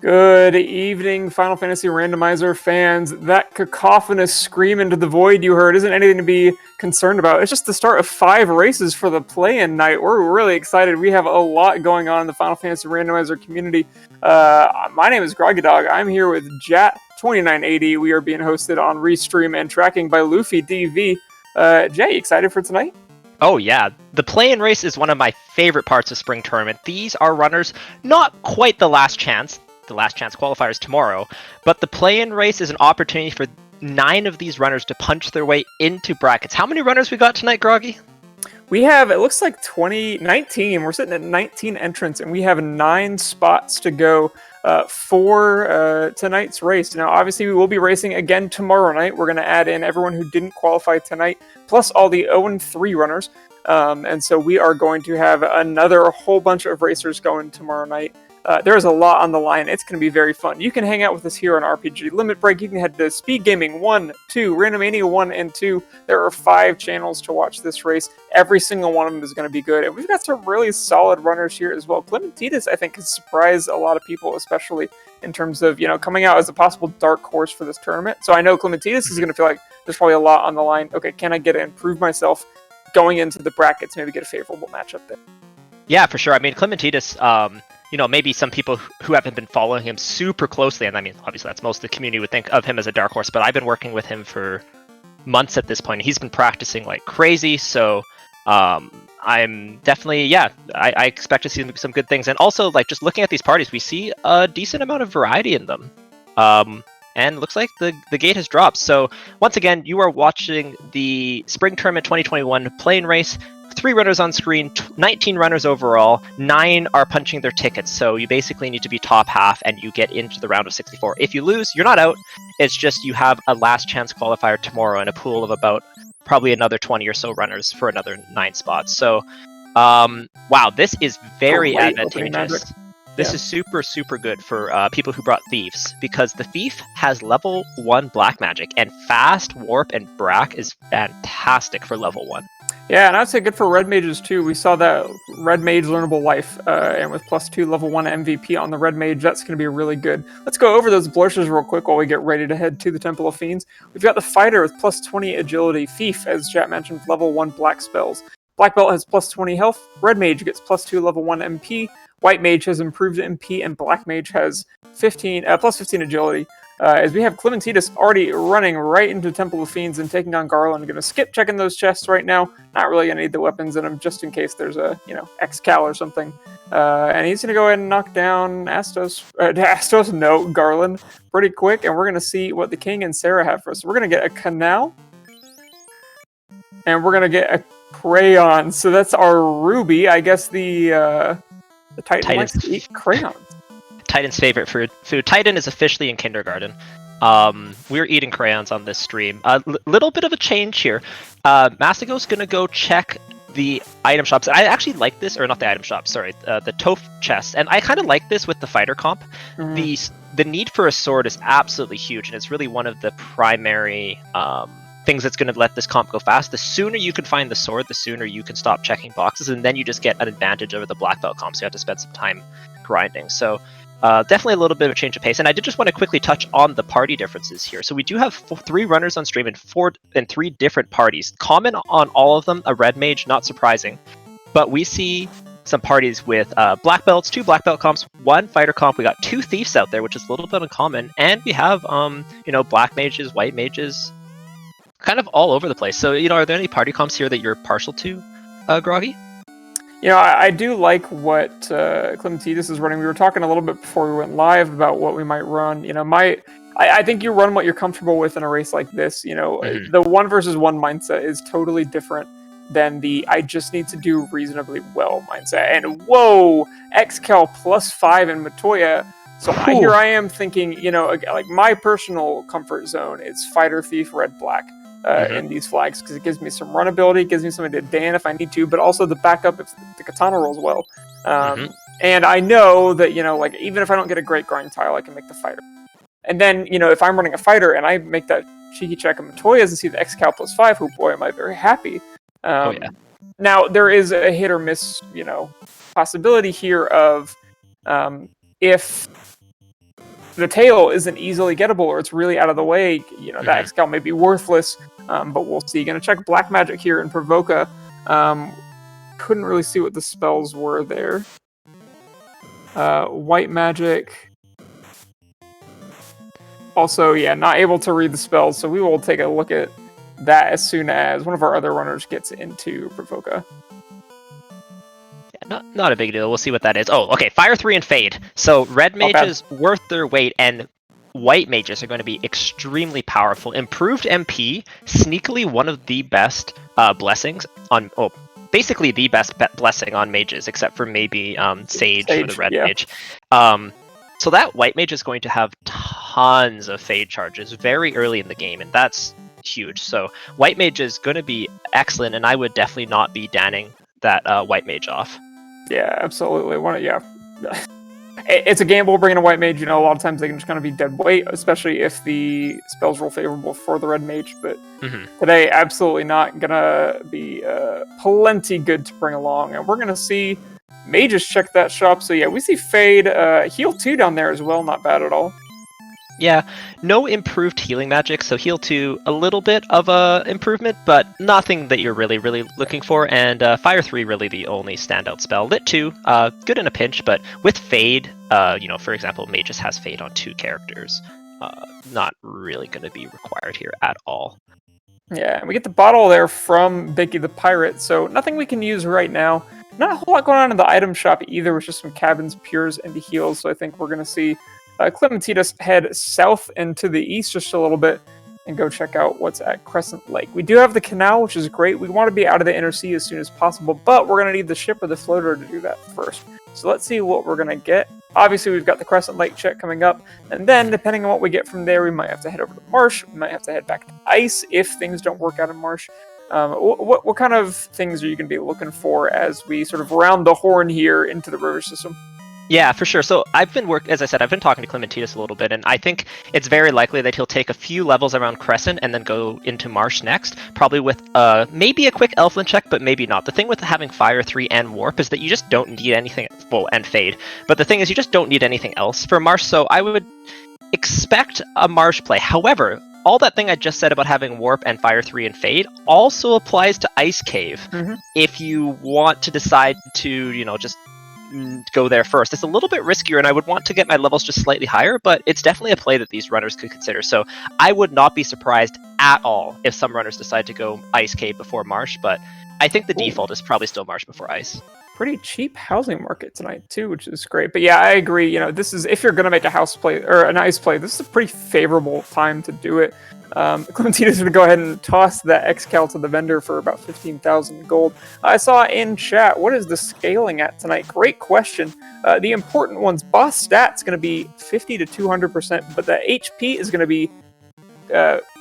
Good evening, Final Fantasy Randomizer fans. That cacophonous scream into the void you heard isn't anything to be concerned about. It's just the start of 5 races for the play-in night. We're really excited. We have a lot going on in the Final Fantasy Randomizer community. My name is Groggy Dog. I'm here with Jat2980. We are being hosted on Restream and tracking by Luffy DV. Jay, excited for tonight? Oh yeah, the play-in race is one of my favorite parts of Spring Tournament. These are runners, not quite the last chance qualifiers tomorrow, but the play-in race is an opportunity for 9 of these runners to punch their way into brackets. How many runners we got tonight, Groggy? We have, it looks like 19. We're sitting at 19 entrants, and we have 9 spots to go for tonight's race. Now, obviously, we will be racing again tomorrow night. We're going to add in everyone who didn't qualify tonight, plus all the 0-3 runners. And so we are going to have another whole bunch of racers going tomorrow night. There's a lot on the line. It's going to be very fun. You can hang out with us here on RPG Limit Break. You can head to Speed Gaming 1, 2, Randomania 1, and 2. There are 5 channels to watch this race. Every single one of them is going to be good. And we've got some really solid runners here as well. Clementine, I think, has surprised a lot of people, especially in terms of, coming out as a possible dark horse for this tournament. So I know Clementine is going to feel like there's probably a lot on the line. Okay, can I get it and prove myself going into the brackets, maybe get a favorable matchup there? Yeah, for sure. I mean, Clementine, maybe some people who haven't been following him super closely, and I mean, obviously that's most of the community would think of him as a dark horse, but I've been working with him for months at this point. He's been practicing like crazy, so I'm definitely, I expect to see some good things. And also, like, just looking at these parties, we see a decent amount of variety in them. And looks like the gate has dropped. So once again, you are watching the Spring Tournament 2021 play-in race. 3 runners on screen, 19 runners overall, 9 are punching their tickets, so you basically need to be top half and you get into the round of 64. If you lose, you're not out, it's just you have a last chance qualifier tomorrow in a pool of about probably another 20 or so runners for another 9 spots. So, wow, this is very advantageous. This is super, super good for people who brought Thieves, because the Thief has level 1 black magic, and fast, warp, and brack is fantastic for level 1. Yeah, and I'd say good for Red Mages too. We saw that Red Mage Learnable Life, and with +2 level 1 MVP on the Red Mage, that's going to be really good. Let's go over those blushes real quick while we get ready to head to the Temple of Fiends. We've got the Fighter with +20 agility, Thief, as Chat mentioned, level 1 black spells. Black Belt has +20 health, Red Mage gets +2 level 1 MP, White Mage has improved MP, and Black Mage has +15 agility. As we have Clementine already running right into Temple of Fiends and taking on Garland. Going to skip checking those chests right now. Not really going to need the weapons in them just in case there's a, X-Cal or something. And he's going to go ahead and knock down Garland pretty quick. And we're going to see what the King and Sarah have for us. So we're going to get a Canal. And we're going to get a Crayon. So that's our Ruby. I guess the Titan likes to eat crayons. Titan's favorite food. Titan is officially in kindergarten. We're eating crayons on this stream. A little bit of a change here. Mastigo's gonna go check the item shops. I actually like this, or not the item shop, sorry, the Toph chest. And I kind of like this with the fighter comp. Mm-hmm. The need for a sword is absolutely huge, and it's really one of the primary things that's going to let this comp go fast. The sooner you can find the sword, the sooner you can stop checking boxes, and then you just get an advantage over the black belt comp, so you have to spend some time grinding. So definitely a little bit of a change of pace. And I did just want to quickly touch on the party differences here. So we do have 3 runners on stream and 3 different parties. Common on all of them, a red mage, not surprising. But we see some parties with black belts, 2 black belt comps, 1 fighter comp. We got 2 thieves out there, which is a little bit uncommon. And we have, black mages, white mages, kind of all over the place. So, are there any party comps here that you're partial to, Groggy? I do like what Clementine is running. We were talking a little bit before we went live about what we might run. I think you run what you're comfortable with in a race like this. Mm-hmm. The 1 versus 1 mindset is totally different than the I just need to do reasonably well mindset. And whoa, X-Cal +5 in Matoya. So here I am thinking, like my personal comfort zone is Fighter, Thief, Red, Black. In these flags, because it gives me some run ability, gives me something to Dan if I need to, but also the backup if the katana rolls well. And I know that, even if I don't get a great grind tile, I can make the fighter. And then, if I'm running a fighter and I make that cheeky check of Matoya's and see the X-Cal +5, oh boy, am I very happy. Now, there is a hit or miss, possibility here of if the tail isn't easily gettable or it's really out of the way, you know, that Excal may be worthless, but we'll see. Gonna check Black Magic here and Provoca. Couldn't really see what the spells were there. White Magic. Also, yeah, not able to read the spells, so we will take a look at that as soon as one of our other runners gets into Provoca. Not a big deal. We'll see what that is. Oh, okay. Fire 3 and Fade. So red mages worth their weight, and white mages are going to be extremely powerful. Improved MP, sneakily one of the best blessings on. Oh, basically the best blessing on mages, except for maybe Sage for the red mage. So that white mage is going to have tons of Fade charges very early in the game, and that's huge. So white mage is going to be excellent, and I would definitely not be danning that white mage off. Yeah, absolutely. It's a gamble bringing a white mage. You know, a lot of times they can just kind of be dead weight, especially if the spells roll favorable for the red mage. But today, absolutely not gonna be plenty good to bring along. And we're gonna see mages check that shop. So yeah, we see Fade, heal 2 down there as well. Not bad at all. Yeah, no improved healing magic, so heal 2, a little bit of a improvement, but nothing that you're really looking for, and Fire 3 really the only standout spell. Lit 2, good in a pinch, but with Fade, you know, for example, Magus has Fade on 2 characters. Not really going to be required here at all. Yeah, and we get the bottle there from Bicky the Pirate, so nothing we can use right now. Not a whole lot going on in the item shop either, with just some cabins, pures, and heals, so I think we're going to see Clementine head south and to the east just a little bit and go check out what's at Crescent Lake. We do have the canal, which is great. We want to be out of the inner sea as soon as possible, but we're going to need the ship or the floater to do that first. So let's see what we're going to get. Obviously, we've got the Crescent Lake check coming up, and then depending on what we get from there, we might have to head over to Marsh. We might have to head back to Ice if things don't work out in Marsh. What kind of things are you going to be looking for as we sort of round the horn here into the river system? Yeah, for sure. So as I said, I've been talking to Clementine a little bit, and I think it's very likely that he'll take a few levels around Crescent and then go into Marsh next, probably with maybe a quick Elfland check, but maybe not. The thing with having Fire 3 and Warp is that you just don't need anything, well, and Fade, but the thing is you just don't need anything else for Marsh, so I would expect a Marsh play. However, all that thing I just said about having Warp and Fire 3 and Fade also applies to Ice Cave. If you want to decide to, you know, just go there first. It's a little bit riskier, and I would want to get my levels just slightly higher, but it's definitely a play that these runners could consider. So I would not be surprised at all if some runners decide to go Ice Cave before Marsh, but I think the default is probably still Marsh before Ice. Pretty cheap housing market tonight too, which is great. But yeah, I agree. You know, this is, if you're going to make a house play or an ice play, this is a pretty favorable time to do it. Clementina's going to go ahead and toss that Excal to the vendor for about 15,000 gold. I saw in chat, what is the scaling at tonight? Great question. The important ones, boss stats going to be 50 to 200%, but the HP is going to be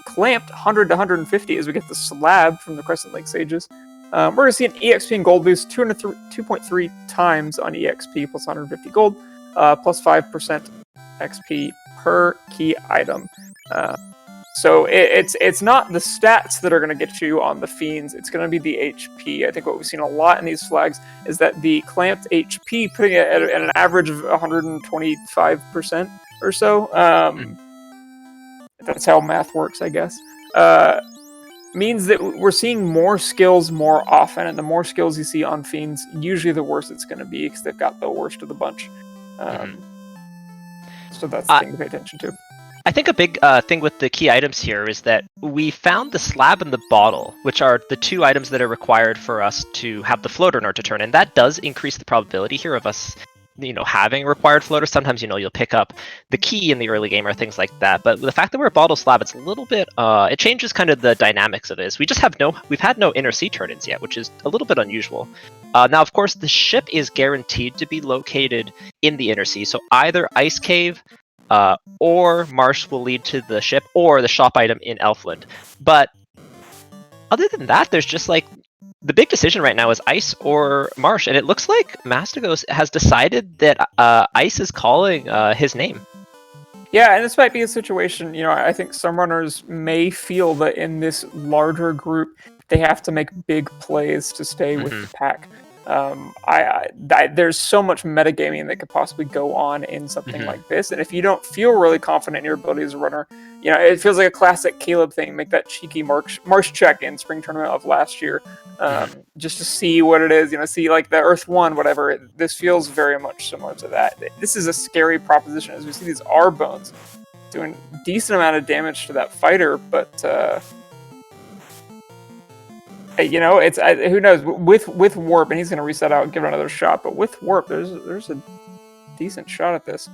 clamped 100 to 150 as we get the slab from the Crescent Lake Sages. We're going to see an EXP and gold boost, 2.3 times on EXP plus 150 gold, plus 5% XP per key item. So it's not the stats that are going to get you on the Fiends, it's going to be the HP. I think what we've seen a lot in these flags is that the clamped HP, putting it at an average of 125% or so, that's how math works, I guess, means that we're seeing more skills more often, and the more skills you see on Fiends, usually the worse it's going to be, because they've got the worst of the bunch. So that's the thing to pay attention to. I think a big thing with the key items here is that we found the slab and the bottle, which are the 2 items that are required for us to have the floater in order to turn, and that does increase the probability here of us, you know, having required floaters. Sometimes, you know, you'll pick up the key in the early game or things like that, but the fact that we're a bottle slab, it's a little bit, it changes kind of the dynamics of this. We've had no inner sea turn-ins yet, which is a little bit unusual. Now, of course, the ship is guaranteed to be located in the inner sea, so either Ice Cave, or Marsh will lead to the ship, or the shop item in Elfland. But other than that, there's just like, the big decision right now is Ice or Marsh, and it looks like Mastigos has decided that Ice is calling his name. Yeah, and this might be a situation, you know, I think some runners may feel that in this larger group, they have to make big plays to stay with the pack. There's so much metagaming that could possibly go on in something Mhm. like this, and if you don't feel really confident in your ability as a runner, it feels like a classic Caleb thing. Make that cheeky march check in spring tournament of last year, just to see what it is. See like the Earth 1, whatever. This feels very much similar to that. This is a scary proposition as we see these R bones doing a decent amount of damage to that fighter, but. It's who knows with warp, and he's going to reset out and give it another shot. But with warp, there's a decent shot at this.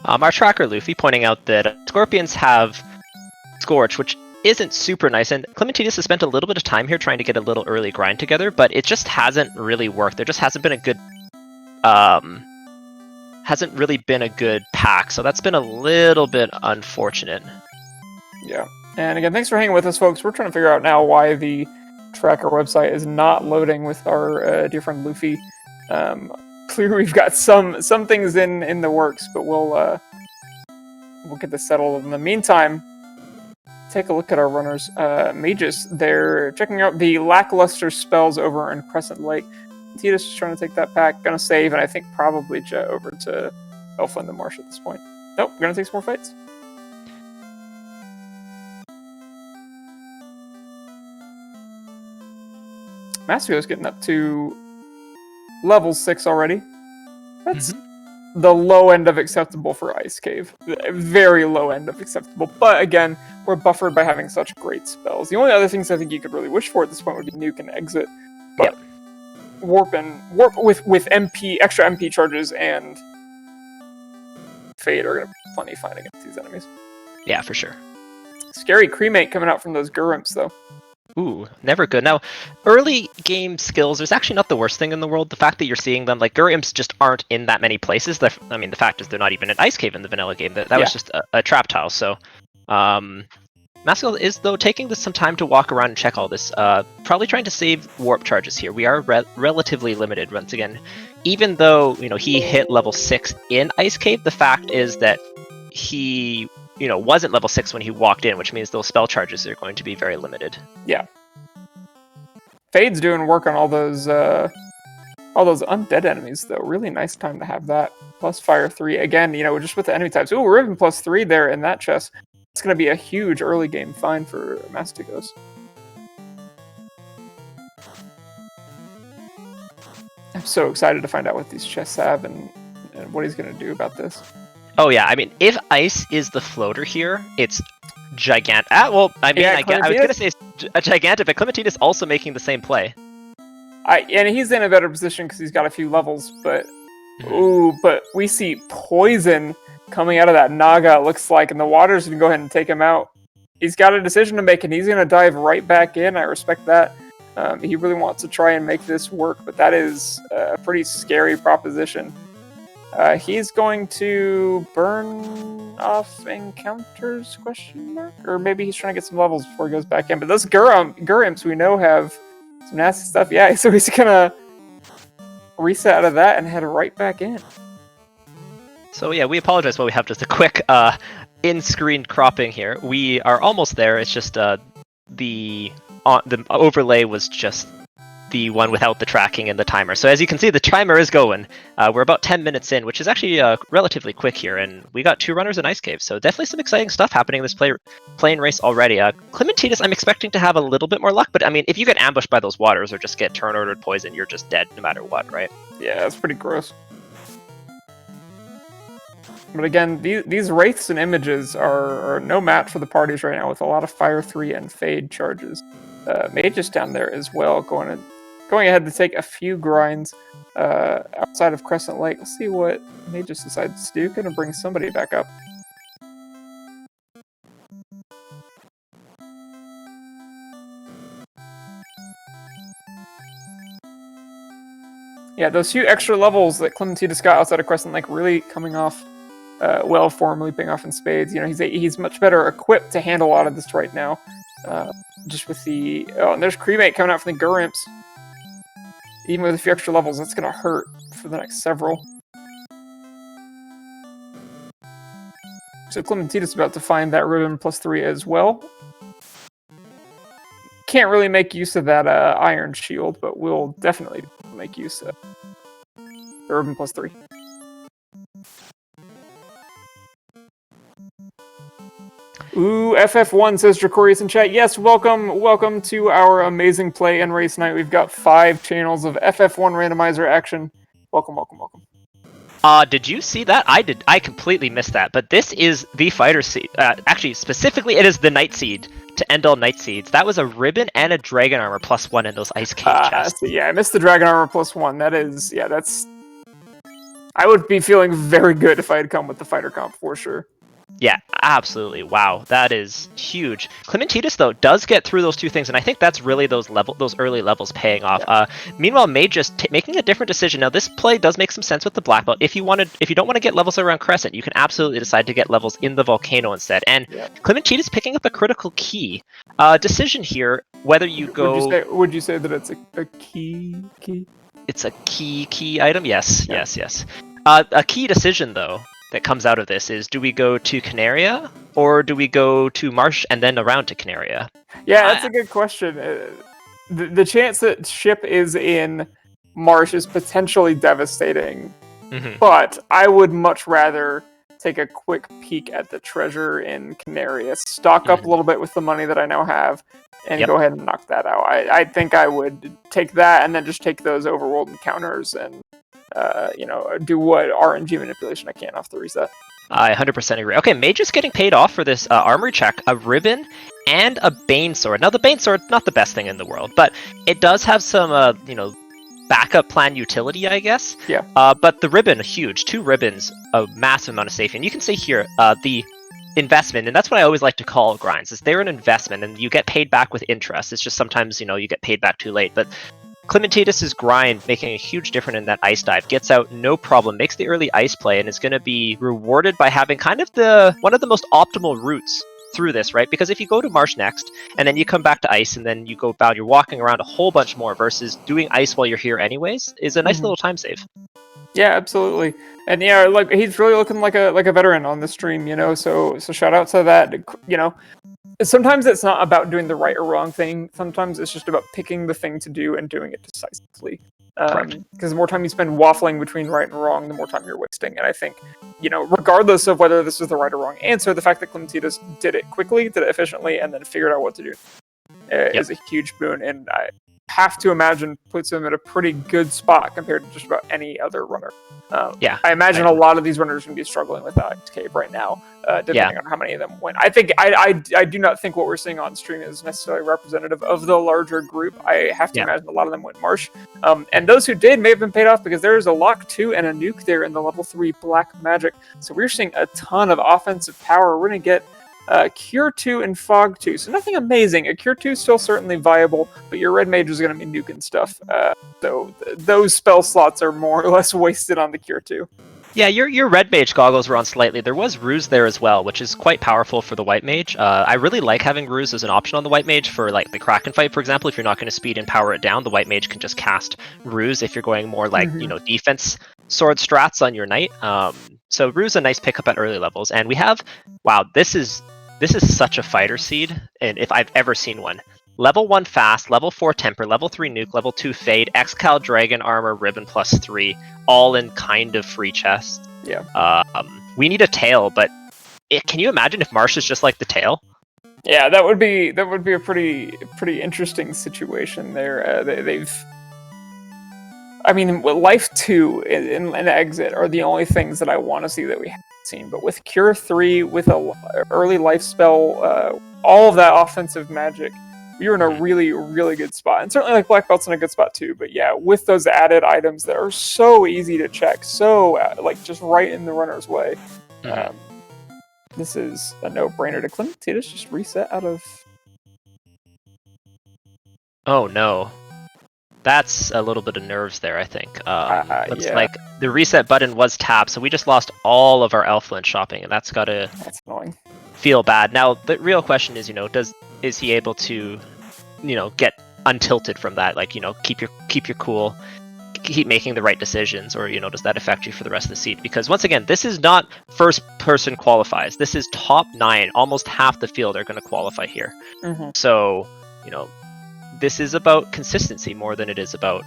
Our tracker Luffy pointing out that Scorpions have Scorch, which isn't super nice, and Clementine has spent a little bit of time here trying to get a little early grind together, but it just hasn't really worked. There just hasn't been a good pack, so that's been a little bit unfortunate. Yeah. And again, thanks for hanging with us, folks. We're trying to figure out now why the tracker website is not loading with our dear friend Luffy. Clearly, we've got some things in the works, but we'll get this settled. In the meantime, take a look at our runners. Mages, they're checking out the lackluster spells over in Crescent Lake. Titus is trying to take that pack, gonna save, and I think probably jet over to Elfland and Marsh at this point. Nope, we're gonna take some more fights. Mastigo's getting up to level 6 already. That's the low end of acceptable for Ice Cave. Very low end of acceptable. But again, we're buffered by having such great spells. The only other things I think you could really wish for at this point would be Nuke and Exit. But Warp with extra MP charges and Fade are going to be plenty fine against these enemies. Yeah, for sure. Scary cremate coming out from those Gurumps, though. Ooh, never good. Now, early game skills is actually not the worst thing in the world. The fact that you're seeing them, like, Gurumps just aren't in that many places. The fact is they're not even in Ice Cave in the vanilla game. That was just a trap tile. So, Maskell is, though, taking some time to walk around and check all this. Probably trying to save warp charges here. We are relatively limited once again. Even though, he hit level 6 in Ice Cave, the fact is that he wasn't level 6 when he walked in, which means those spell charges are going to be very limited. Yeah. Fade's doing work on all those undead enemies, though. Really nice time to have that. Plus Fire 3. Again, just with the enemy types. Ooh, we're even plus 3 there in that chest. It's going to be a huge early game find for Mastigos. I'm so excited to find out what these chests have and what he's going to do about this. Oh yeah, if ice is the floater here, it's gigantic. I was gonna say it's a gigantic, but Clementine is also making the same play. And he's in a better position because he's got a few levels, but but we see poison coming out of that Naga, it looks like, and the water's gonna go ahead and take him out. He's got a decision to make, and he's gonna dive right back in. I respect that. He really wants to try and make this work, but that is a pretty scary proposition. He's going to burn off encounters, ? Or maybe he's trying to get some levels before he goes back in. But those Gurumps we know have some nasty stuff. Yeah, so he's gonna reset out of that and head right back in. So yeah, we apologize, but we have just a quick in-screen cropping here. We are almost there. It's just the overlay was just the one without the tracking and the timer. So as you can see, the timer is going. We're about 10 minutes in, which is actually relatively quick here, and we got 2 runners in Ice Cave. So definitely some exciting stuff happening in this plane race already. Clementine, I'm expecting to have a little bit more luck, but if you get ambushed by those waters or just get turn-ordered poison, you're just dead no matter what, right? Yeah, that's pretty gross. But again, these Wraiths and Images are no match for the parties right now with a lot of Fire 3 and Fade charges. Mage is down there as well, going ahead to take a few grinds outside of Crescent Lake. Let's see what Magus decides to do. Gonna bring somebody back up. Yeah, those few extra levels that Clementine just got outside of Crescent Lake really coming off well for him, leaping off in spades. He's much better equipped to handle a lot of this right now. Just with the... Oh, and there's Cremate coming out from the Gurumps. Even with a few extra levels, that's going to hurt for the next several. So Clementine is about to find that ribbon +3 as well. can't really make use of that Iron Shield, but we'll definitely make use of the Ribbon +3. Ooh, FF1 says Dracorius in chat. Yes, welcome to our amazing play and race night. We've got 5 channels of FF1 randomizer action. Welcome. Did you see that? I did. I completely missed that. But this is the fighter seed. Actually, specifically, it is the Night Seed to end all Night Seeds. That was a ribbon and a dragon armor +1 in those ice cave chests. So yeah, I missed the dragon armor +1. That is, yeah, that's. I would be feeling very good if I had come with the fighter comp for sure. Yeah, absolutely. Wow, that is huge. Clementine, though, does get through those 2 things, and I think that's really those early levels paying off. Yeah. Meanwhile, Mage just making a different decision. Now, this play does make some sense with the black belt. If you don't want to get levels around Crescent, you can absolutely decide to get levels in the volcano instead. And Clementine is picking up a critical key decision here. Whether you go, would you say that it's a key? It's a key item. Yes. A key decision though that comes out of this is, do we go to Canaria or do we go to Marsh and then around to Canaria? Yeah, that's a good question. The chance that ship is in Marsh is potentially devastating, but I would much rather take a quick peek at the treasure in Canaria, stock up a little bit with the money that I now have, and go ahead and knock that out. I think I would take that and then just take those overworld encounters and do what RNG manipulation I can off the reset. I 100% agree. Okay, Mage is getting paid off for this armory check, a ribbon, and a Bane Sword. Now, the Bane Sword, not the best thing in the world, but it does have some, backup plan utility, I guess. Yeah. But the ribbon, huge. 2 ribbons, a massive amount of safety. And you can see here, the investment, and that's what I always like to call grinds, is they're an investment, and you get paid back with interest. It's just sometimes, you get paid back too late, but Clementine' grind, making a huge difference in that ice dive, gets out no problem, makes the early ice play, and is going to be rewarded by having kind of one of the most optimal routes through this, right? Because if you go to Marsh next, and then you come back to ice, and then you go down, you're walking around a whole bunch more, versus doing ice while you're here anyways, is a nice little time save. Yeah, absolutely. And yeah, like, he's really looking like a veteran on the stream, so shout out to that. Sometimes it's not about doing the right or wrong thing. Sometimes it's just about picking the thing to do and doing it decisively. Because the more time you spend waffling between right and wrong, the more time you're wasting. And I think, regardless of whether this is the right or wrong answer, the fact that Clementine did it quickly, did it efficiently, and then figured out what to do is a huge boon. And I have to imagine puts him at a pretty good spot compared to just about any other runner. I imagine a lot of these runners are going to be struggling with Ice Cave right now, depending on how many of them win. I think I do not think what we're seeing on stream is necessarily representative of the larger group. I have to imagine a lot of them went Marsh. And those who did may have been paid off because there's a Lock 2 and a Nuke there in the level 3 Black Magic. So we're seeing a ton of offensive power. We're going to get Cure 2 and Fog 2. So nothing amazing. A Cure 2 is still certainly viable, but your Red Mage is going to be nuking stuff. So those spell slots are more or less wasted on the Cure 2. Yeah, your Red Mage goggles were on slightly. There was Ruse there as well, which is quite powerful for the White Mage. I really like having Ruse as an option on the White Mage for like the Kraken fight, for example. If you're not going to speed and power it down, the White Mage can just cast Ruse if you're going more like, defense sword strats on your Knight. So Ruse a nice pickup at early levels. And we have, wow, this is such a fighter seed, and if I've ever seen one. Level 1 Fast, Level 4 Temper, Level 3 Nuke, Level 2 Fade, Excal Dragon Armor, Ribbon +3, all in kind of free chest. Yeah. We need a tail, but can you imagine if Marsh is just like the tail? Yeah, that would be a pretty interesting situation there. Life 2 and Exit are the only things that I want to see that we haven't seen. But with Cure 3, with a early life spell, all of that offensive magic, we are in a really, really good spot. And certainly like Black Belt's in a good spot too. But yeah, with those added items that are so easy to check, so just right in the runner's way, this is a no-brainer to Clementine. Just reset out of... Oh no. That's a little bit of nerves there, I think. Looks like the reset button was tapped, so we just lost all of our Elfland shopping, and that's annoying. Feel bad. Now, the real question is, is he able to, get untilted from that? Like, keep your cool, keep making the right decisions, or does that affect you for the rest of the seat? Because once again, this is not first person qualifies. This is top 9. Almost half the field are going to qualify here. So, this is about consistency more than it is about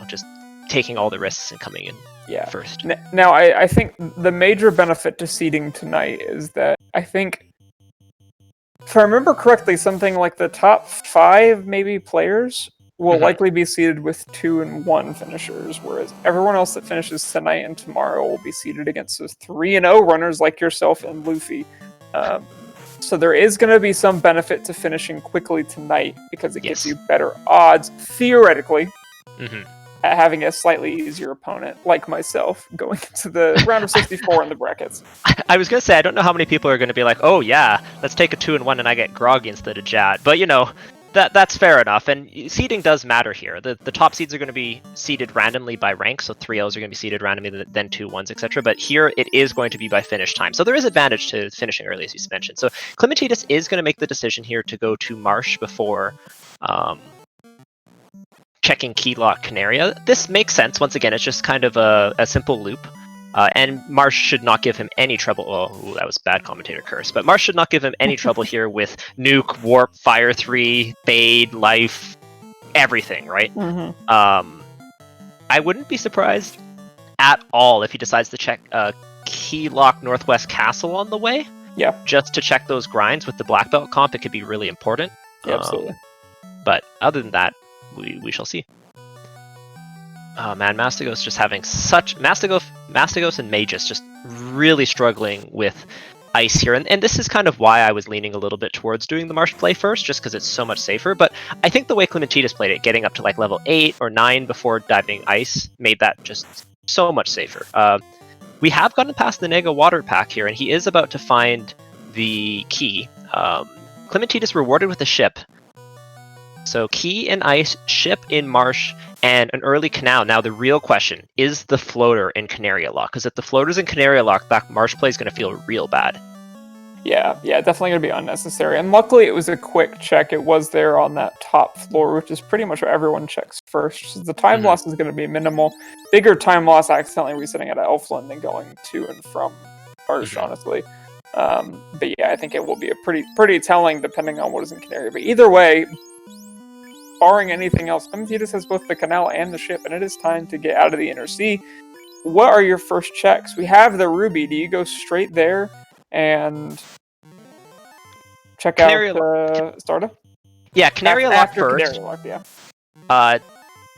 just taking all the risks and coming in first. Now, I think the major benefit to seeding tonight is that I think, if I remember correctly, something like the top 5 maybe players will likely be seeded with 2 and 1 finishers, whereas everyone else that finishes tonight and tomorrow will be seeded against those 3 and 0 runners like yourself and Luffy. So there is going to be some benefit to finishing quickly tonight because it gives you better odds, theoretically, at having a slightly easier opponent, like myself, going into the round of 64 in the brackets. I was going to say, I don't know how many people are going to be like, oh yeah, let's take a 2 and 1 and I get Groggy instead of Jad. But that's fair enough, and seeding does matter here. The top seeds are going to be seeded randomly by rank, so 3-0s are going to be seeded randomly, then 2-1s, etc. But here it is going to be by finish time. So there is advantage to finishing early, as you mentioned. So Clementine is going to make the decision here to go to Marsh before checking Keylock Canaria. This makes sense. Once again, it's just kind of a simple loop. And Marsh should not give him any trouble. Oh, that was bad commentator curse. But Marsh should not give him any trouble here with Nuke, Warp, Fire 3, Fade, Life, everything, right? I wouldn't be surprised at all if he decides to check Keylock Northwest Castle on the way. Yeah. Just to check those grinds with the Black Belt comp. It could be really important. Yeah, absolutely. But other than that, we shall see. Oh man, Mastigos just having such... Mastigos and Magus just really struggling with ice here. And this is kind of why I was leaning a little bit towards doing the Marsh play first, just because it's so much safer. But I think the way Clementine played it, getting up to like level 8 or 9 before diving ice, made that just so much safer. We have gotten past the Nega water pack here, and he is about to find the key. Clementine is rewarded with a ship. So key in ice, ship in Marsh, and an early canal. Now the real question, is the floater in Canaria Lock? Because if the floater's in Canaria Lock, that Marsh play is going to feel real bad. Yeah, definitely going to be unnecessary. And luckily it was a quick check. It was there on that top floor, which is pretty much what everyone checks first. So the time loss is going to be minimal. Bigger time loss accidentally resetting at Elfland than going to and from Marsh, honestly. But yeah, I think it will be a pretty telling depending on what is in Canaria. But either way, barring anything else, Clementine has both the canal and the ship, and it is time to get out of the Inner Sea. What are your first checks? We have the Ruby. Do you go straight there and check out Starda? Yeah, Canaria Lock first. Canaria Lock, yeah.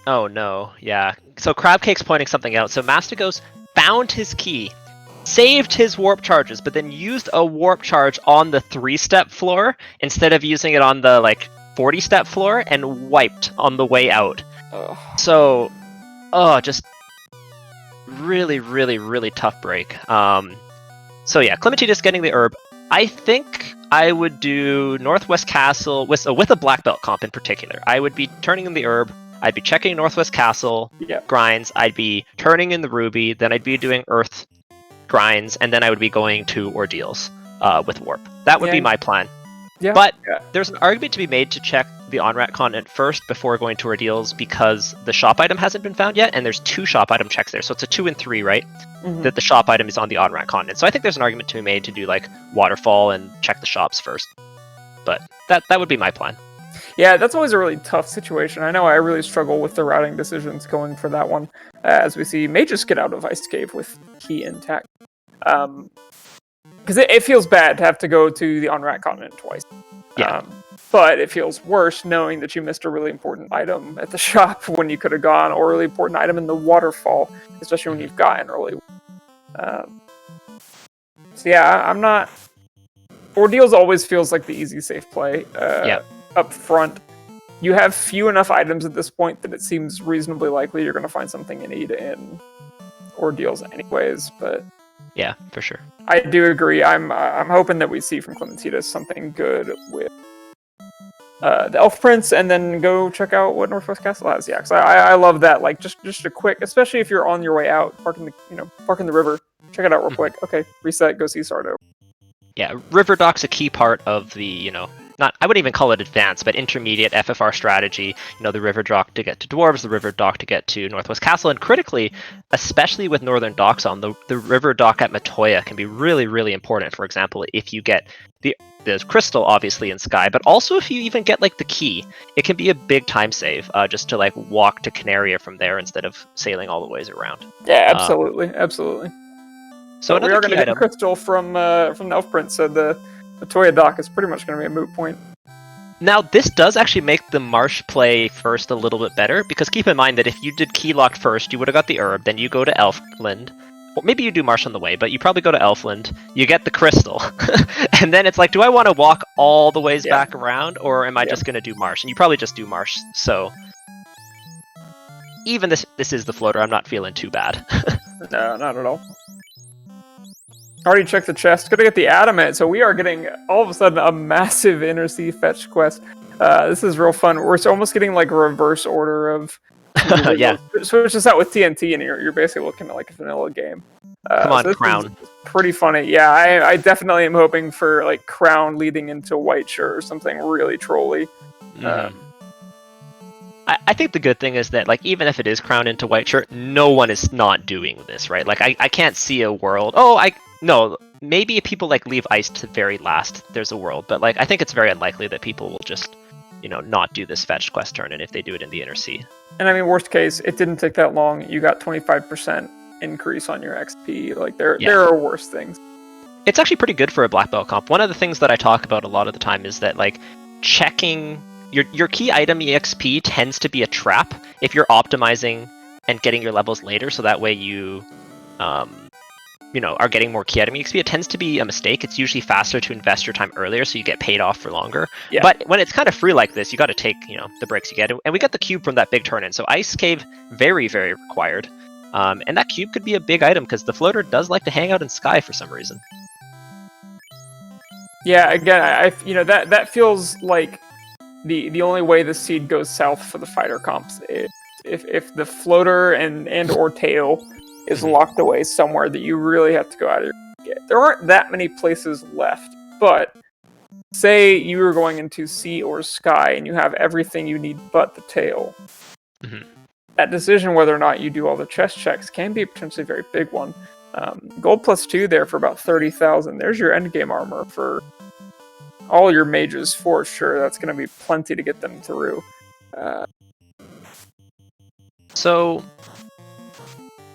Oh no, yeah. So Crabcake's pointing something out. So Mastigos found his key, saved his warp charges, but then used a warp charge on the 3-step floor instead of using it on the 40-step floor, and wiped on the way out. So, just really, really, really tough break. So yeah, Clementine is getting the herb. I think I would do Northwest Castle with a Black Belt comp in particular. I would be turning in the herb. I'd be checking Northwest Castle grinds. I'd be turning in the Ruby. Then I'd be doing Earth grinds, and then I would be going to Ordeals with Warp. That would be my plan. Yeah. But there's an argument to be made to check the on-rat continent first before going to Ordeals, because the shop item hasn't been found yet, and there's 2 shop item checks there. So it's a 2 and 3, right? That the shop item is on the on-rat continent. So I think there's an argument to be made to do Waterfall and check the shops first. But that would be my plan. Yeah, that's always a really tough situation. I know I really struggle with the routing decisions going for that one, as we see Mages get out of Ice Cave with key intact. Because it feels bad to have to go to the on-rat continent twice. Yeah. But it feels worse knowing that you missed a really important item at the shop when you could have gone, or a really important item in the waterfall, especially when you've gotten early. So yeah, I'm not... Ordeals always feels like the easy, safe play. Up front, you have few enough items at this point that it seems reasonably likely you're going to find something you need in Ordeals anyways, but... Yeah, for sure. I do agree. I'm hoping that we see from Clementine something good with the Elf Prince, and then go check out what Northwest Castle has. Yeah, because I love that. Just a quick, especially if you're on your way out, park in the river, check it out real quick. Okay, reset, go see Sardo. Yeah, River Dock's a key part of the not, I wouldn't even call it advanced, but intermediate FFR strategy. You know, the river dock to get to dwarves, the river dock to get to Northwest Castle, and critically, especially with Northern Docks on, the river dock at Matoya can be really, really important. For example, if you get the crystal, obviously, in Sky, but also if you even get like the key, it can be a big time save just to like walk to Canaria from there instead of sailing all the ways around. Yeah, absolutely, absolutely. So but we are going to get the item. crystal from the Elf Prince, so the Toya dock is pretty much going to be a moot point. Now, this does actually make the marsh play first a little bit better, because keep in mind that if you did key locked first, you would have got the herb, then you go to Elfland. Well, maybe you do marsh on the way, but you probably go to Elfland, you get the crystal, and then it's like, do I want to walk all the ways back around, or am I just going to do marsh? And you probably just do marsh, so... Even this is the floater, I'm not feeling too bad. No, not at all. Already checked the chest. Gonna get the adamant, so we are getting all of a sudden a massive inner sea fetch quest. This is real fun. We're almost getting like a reverse order of yeah. Switch this out with TNT, and you're basically looking at like a vanilla game. Come on, so Crown. Pretty funny. Yeah, I definitely am hoping for like Crown leading into White Shirt or something really trolly. I think the good thing is that, like, even if it is Crown into White Shirt, no one is not doing this, right? Like, I can't see a world. No, maybe if people like leave ice to very last, there's a world, but like I think it's very unlikely that people will just, you know, not do this fetch quest turn, and if they do it in the inner sea. And I mean, worst case, it didn't take that long. You got 25% increase on your XP. Like there are worse things. It's actually pretty good for a black belt comp. One of the things that I talk about a lot of the time is that like checking your key item EXP tends to be a trap if you're optimizing and getting your levels later, so that way you are getting more key item EXP. It tends to be a mistake. It's usually faster to invest your time earlier so you get paid off for longer. Yeah. But when it's kind of free like this, you got to take, the breaks you get. And we got the cube from that big turn-in. So Ice Cave, very, very required. And that cube could be a big item because the floater does like to hang out in Sky for some reason. Yeah, again, that feels like the only way the seed goes south for the fighter comps is if the floater and or tail is locked away somewhere that you really have to go out of your get. There aren't that many places left, but say you were going into sea or sky and you have everything you need but the tail. That decision whether or not you do all the chest checks can be a potentially very big one. Gold +2 there for about 30,000. There's your endgame armor for all your mages for sure. That's going to be plenty to get them through. So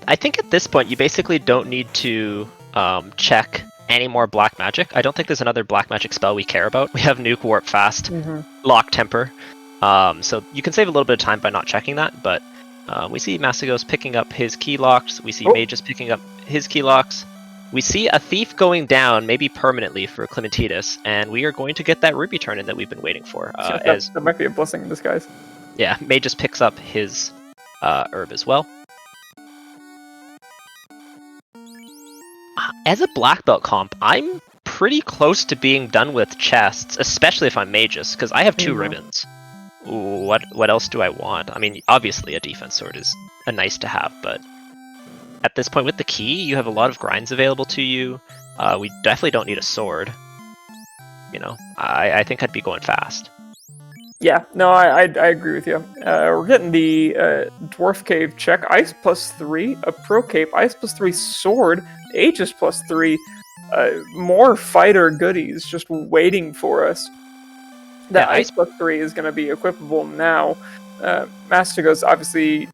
I think at this point you basically don't need to check any more black magic. I don't think there's another black magic spell we care about. We have Nuke, Warp Fast, Lock Temper. So you can save a little bit of time by not checking that, but we see Mastigos picking up his key locks. We see Mages picking up his key locks. We see a Thief going down, maybe permanently, for Clementine, and we are going to get that Ruby turn-in that we've been waiting for. That might be a blessing in disguise. Yeah, Mages picks up his herb as well. As a black belt comp, I'm pretty close to being done with chests, especially if I'm Magus, because I have 2 ribbons. What else do I want? I mean, obviously a defense sword is a nice to have, but at this point with the key, you have a lot of grinds available to you. We definitely don't need a sword. I think I'd be going fast. Yeah, no, I agree with you. We're getting the Dwarf Cave check. Ice +3, a Pro Cape, Ice +3 sword, Aegis +3, more fighter goodies just waiting for us. That Ice +3 is going to be equipable now. Mastigos obviously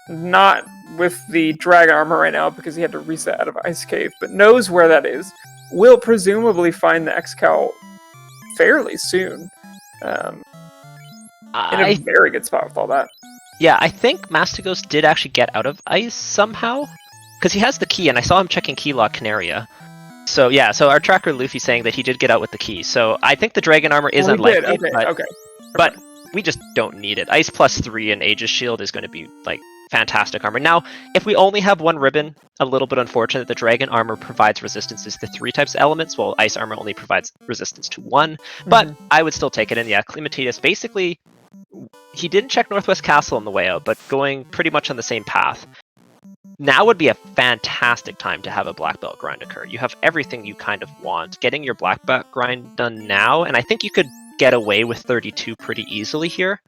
not with the dragon armor right now because he had to reset out of Ice Cave, but knows where that is. Will presumably find the Excal fairly soon. In a very good spot with all that. Yeah, I think Mastigos did actually get out of ice somehow, because he has the key, and I saw him checking key lock Canaria. So yeah, so our tracker Luffy saying that he did get out with the key. So I think the dragon armor is unlikely, but we just don't need it. Ice +3 and Aegis Shield is going to be like fantastic armor. Now, if we only have one ribbon, a little bit unfortunate. The dragon armor provides resistances to 3 types of elements, while ice armor only provides resistance to 1. But I would still take it. And yeah, Clementine, basically, he didn't check Northwest Castle on the way out, but going pretty much on the same path. now would be a fantastic time to have a black belt grind occur. You have everything you kind of want. Getting your black belt grind done now, and I think you could get away with 32 pretty easily here,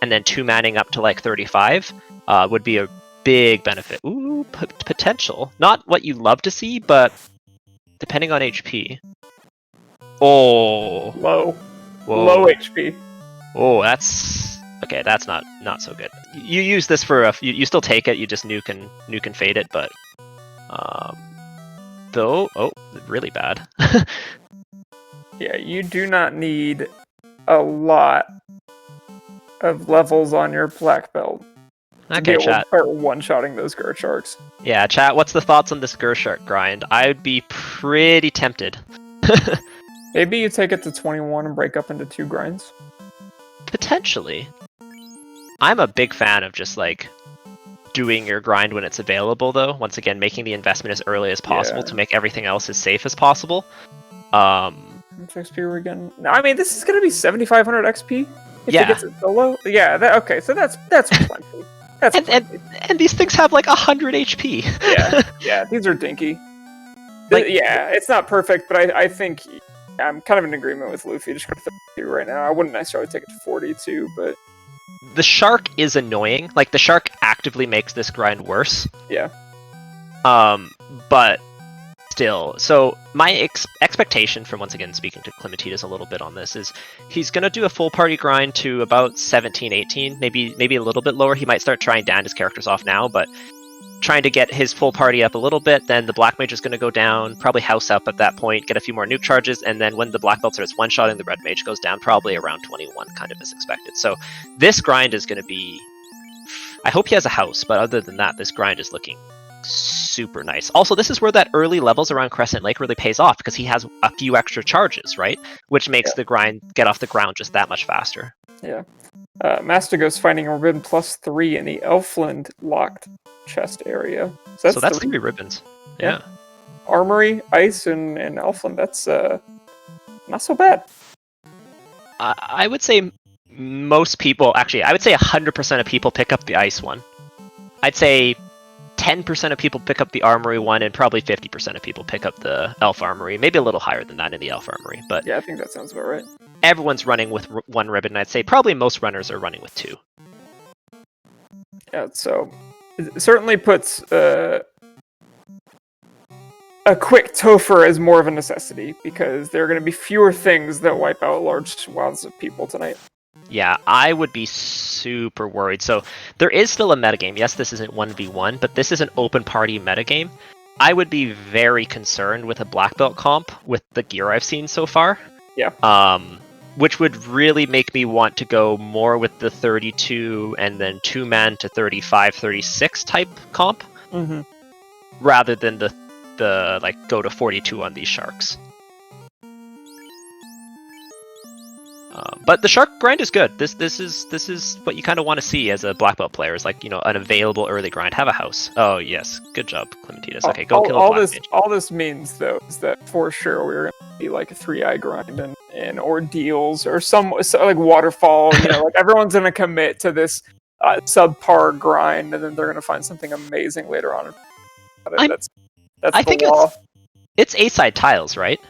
and then 2-manning up to like 35 would be a big benefit. Ooh, potential. Not what you love to see, but depending on HP. Oh, Low. whoa. Low HP. Oh, that's okay. That's not so good. You use this for you still take it. You just nuke and fade it, but though really bad. Yeah, you do not need a lot of levels on your black belt to be Okay, able chat. to start one-shotting those Gurt Sharks. Yeah, chat. What's the thoughts on this Gershark grind? I would be pretty tempted. Maybe you take it to 21 and break up into 2 grinds. Potentially. I'm a big fan of just like doing your grind when it's available, though. Once again, making the investment as early as possible to make everything else as safe as possible. How much XP are we getting? No, I mean, this is going to be 7,500 XP if it gets it solo. Yeah, okay, so that's plenty. That's plenty. And these things have like 100 HP. yeah, these are dinky. Yeah, it's not perfect, but I think I'm kind of in agreement with Luffy. Just going to 32 right now. I wouldn't necessarily take it to 42, but the shark is annoying. Like, the shark actively makes this grind worse. Yeah. But still, so my expectation from, once again, speaking to Clementine a little bit on this, is he's going to do a full party grind to about 17, 18, maybe a little bit lower. He might start trying down his characters off now, but trying to get his full party up a little bit. Then the black mage is going to go down, probably house up at that point, get a few more nuke charges, and then when the black belt starts one-shotting, the red mage goes down probably around 21, kind of as expected. So this grind is going to be... I hope he has a house, but other than that, this grind is looking super nice. Also, this is where that early levels around Crescent Lake really pays off, because he has a few extra charges, right? Which makes the grind get off the ground just that much faster. Yeah. Mastigos finding a ribbon +3 in the Elfland locked chest area. So that's 3 ribbons. Yeah. Armory, Ice, and Elfland. That's not so bad. I would say most people, actually, I would say 100% of people pick up the Ice one. I'd say 10% of people pick up the Armory one, and probably 50% of people pick up the Elf Armory. Maybe a little higher than that in the Elf Armory. But yeah, I think that sounds about right. Everyone's running with 1 ribbon. I'd say probably most runners are running with 2. Yeah, so it certainly puts a quick Topher as more of a necessity, because there are going to be fewer things that wipe out large swaths of people tonight. Yeah, I would be super worried. So there is still a metagame. Yes, this isn't 1v1, but this is an open party metagame. I would be very concerned with a black belt comp with the gear I've seen so far. Yeah. Which would really make me want to go more with the 32 and then 2-man to 35, 36 type comp, rather than the like go to 42 on these sharks. But the shark grind is good. This is what you kind of want to see as a black belt player, is like, you know, an available early grind. Have a house. Oh yes, good job, Clementine. Okay, go kill a black mage. All this means though is that for sure we're going to be like a 3-eye grind and ordeals or some like waterfall. You know, like everyone's going to commit to this subpar grind, and then they're going to find something amazing later on. That's I think law. It's A-side tiles, right?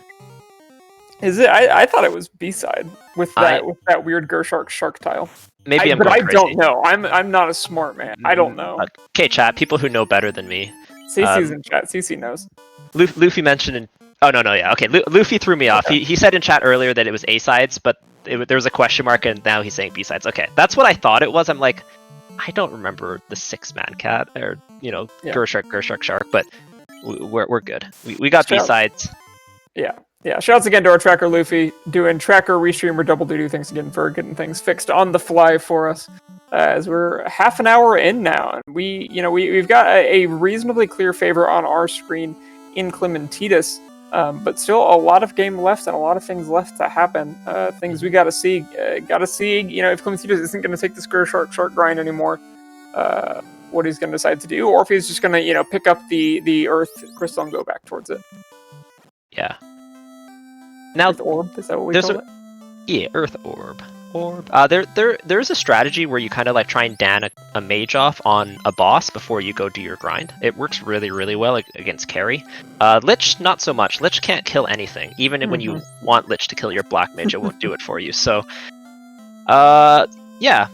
Is it? I thought it was B-side with that weird Gershark shark tile. Maybe but I don't know. I'm not a smart man. I don't know. Okay, chat. People who know better than me. CC's in chat. CC knows. Luffy mentioned oh no, yeah, okay. Luffy threw me off. He said in chat earlier that it was A-sides, but there was a question mark, and now he's saying B-sides. Okay, that's what I thought it was. I'm like, I don't remember the 6-man cat or Gershark shark, but we're good. We got B-sides. Yeah, shouts again to our tracker Luffy, doing tracker, restream, or double duty things again for getting things fixed on the fly for us. As we're half an hour in now, and we've got a reasonably clear favor on our screen in Clementine, but still a lot of game left and a lot of things left to happen. Things we gotta see. If Clementine isn't going to take this shark grind anymore, what he's going to decide to do, or if he's just going to pick up the Earth crystal and go back towards it. Yeah. Now, Earth orb, is that what we call it? Yeah, Earth orb. orb. There's a strategy where you kind of like try and dan a mage off on a boss before you go do your grind. It works really, really well against carry. Lich, not so much. Lich can't kill anything. Even when you want Lich to kill your black mage, it won't do it for you. So, yeah.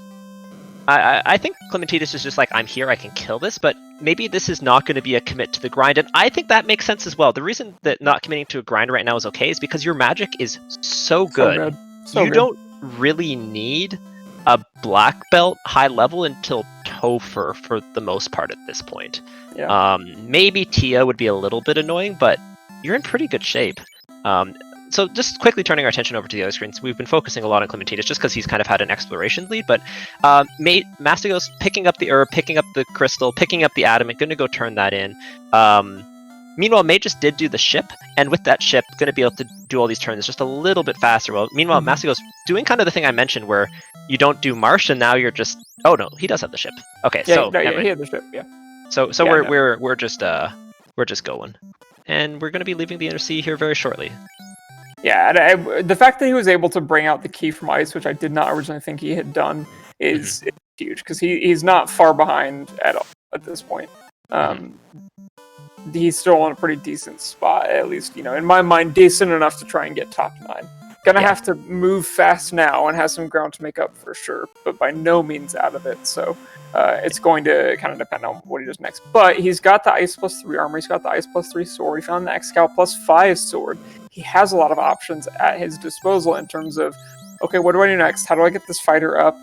I think Clementine is just like, I'm here, I can kill this, but maybe this is not going to be a commit to the grind, and I think that makes sense as well. The reason that not committing to a grind right now is okay is because your magic is so good. You don't really need a black belt high level until Topher for the most part at this point. Yeah. Maybe Tia would be a little bit annoying, but you're in pretty good shape. So just quickly turning our attention over to the other screens, we've been focusing a lot on Clementine just because he's kind of had an exploration lead, but Mastigos picking up the herb, picking up the crystal, picking up the adamant, going to go turn that in. Meanwhile, Mage just did do the ship, and with that ship, going to be able to do all these turns just a little bit faster. Well, meanwhile, Mastigos doing kind of the thing I mentioned where you don't do Marsh, and now you're just... Oh no, he does have the ship. Okay, yeah, so... he had the ship, yeah. So yeah, we're just going. And we're going to be leaving the Inner Sea here very shortly. Yeah, and the fact that he was able to bring out the key from ice, which I did not originally think he had done, is huge, because he's not far behind at all at this point. He's still in a pretty decent spot, at least, in my mind, decent enough to try and get top 9. Gonna have to move fast now and has some ground to make up for sure, but by no means out of it, so it's going to kind of depend on what he does next. But he's got the Ice +3 armor, he's got the Ice +3 sword, he found the Excal +5 sword. He has a lot of options at his disposal in terms of, okay, what do I do next? How do I get this fighter up?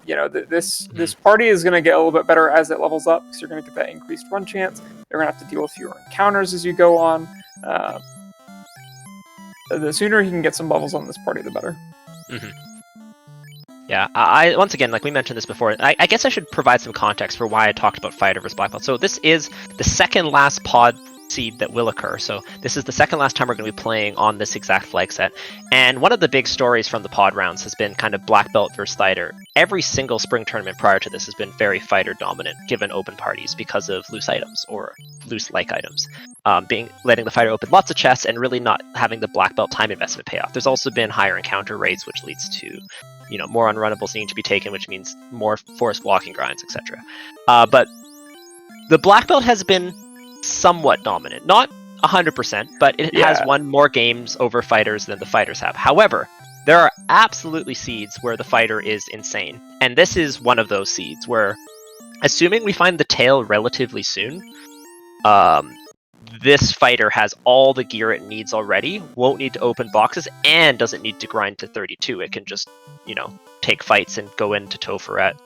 This party is going to get a little bit better as it levels up, because you're going to get that increased run chance. You're going to have to deal with fewer encounters as you go on. The sooner he can get some levels on this party, the better. Yeah, I once again, like we mentioned this before, I guess I should provide some context for why I talked about Fighter versus Black Belt. So this is the second last pod seed that will occur. So this is the second last time we're going to be playing on this exact flag set. And one of the big stories from the pod rounds has been kind of Black Belt versus Fighter. Every single spring tournament prior to this has been very Fighter dominant, given open parties because of loose items or loose-like items. Letting the Fighter open lots of chests and really not having the Black Belt time investment pay off. There's also been higher encounter rates, which leads to more unrunnables needing to be taken, which means more forced walking grinds, etc. But the Black Belt has been somewhat dominant. Not 100%, but it has won more games over fighters than the fighters have. However, there are absolutely seeds where the fighter is insane. And this is one of those seeds where, assuming we find the tail relatively soon, this fighter has all the gear it needs already, won't need to open boxes, and doesn't need to grind to 32. It can just, take fights and go into Topher at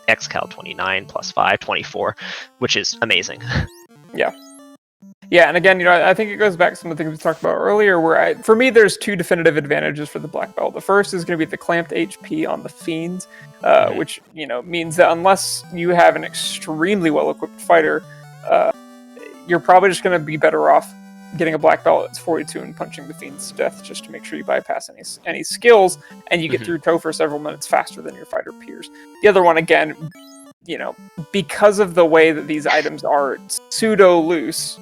Excal 29 +5, 24, which is amazing. Yeah, and again, I think it goes back to some of the things we talked about earlier, where for me, there's two definitive advantages for the Black Belt. The first is going to be the clamped HP on the Fiends, which, means that unless you have an extremely well-equipped fighter, you're probably just going to be better off getting a Black Belt that's 42 and punching the Fiends to death, just to make sure you bypass any skills, and you get through Topher several minutes faster than your fighter peers. The other one, again, because of the way that these items are pseudo-loose,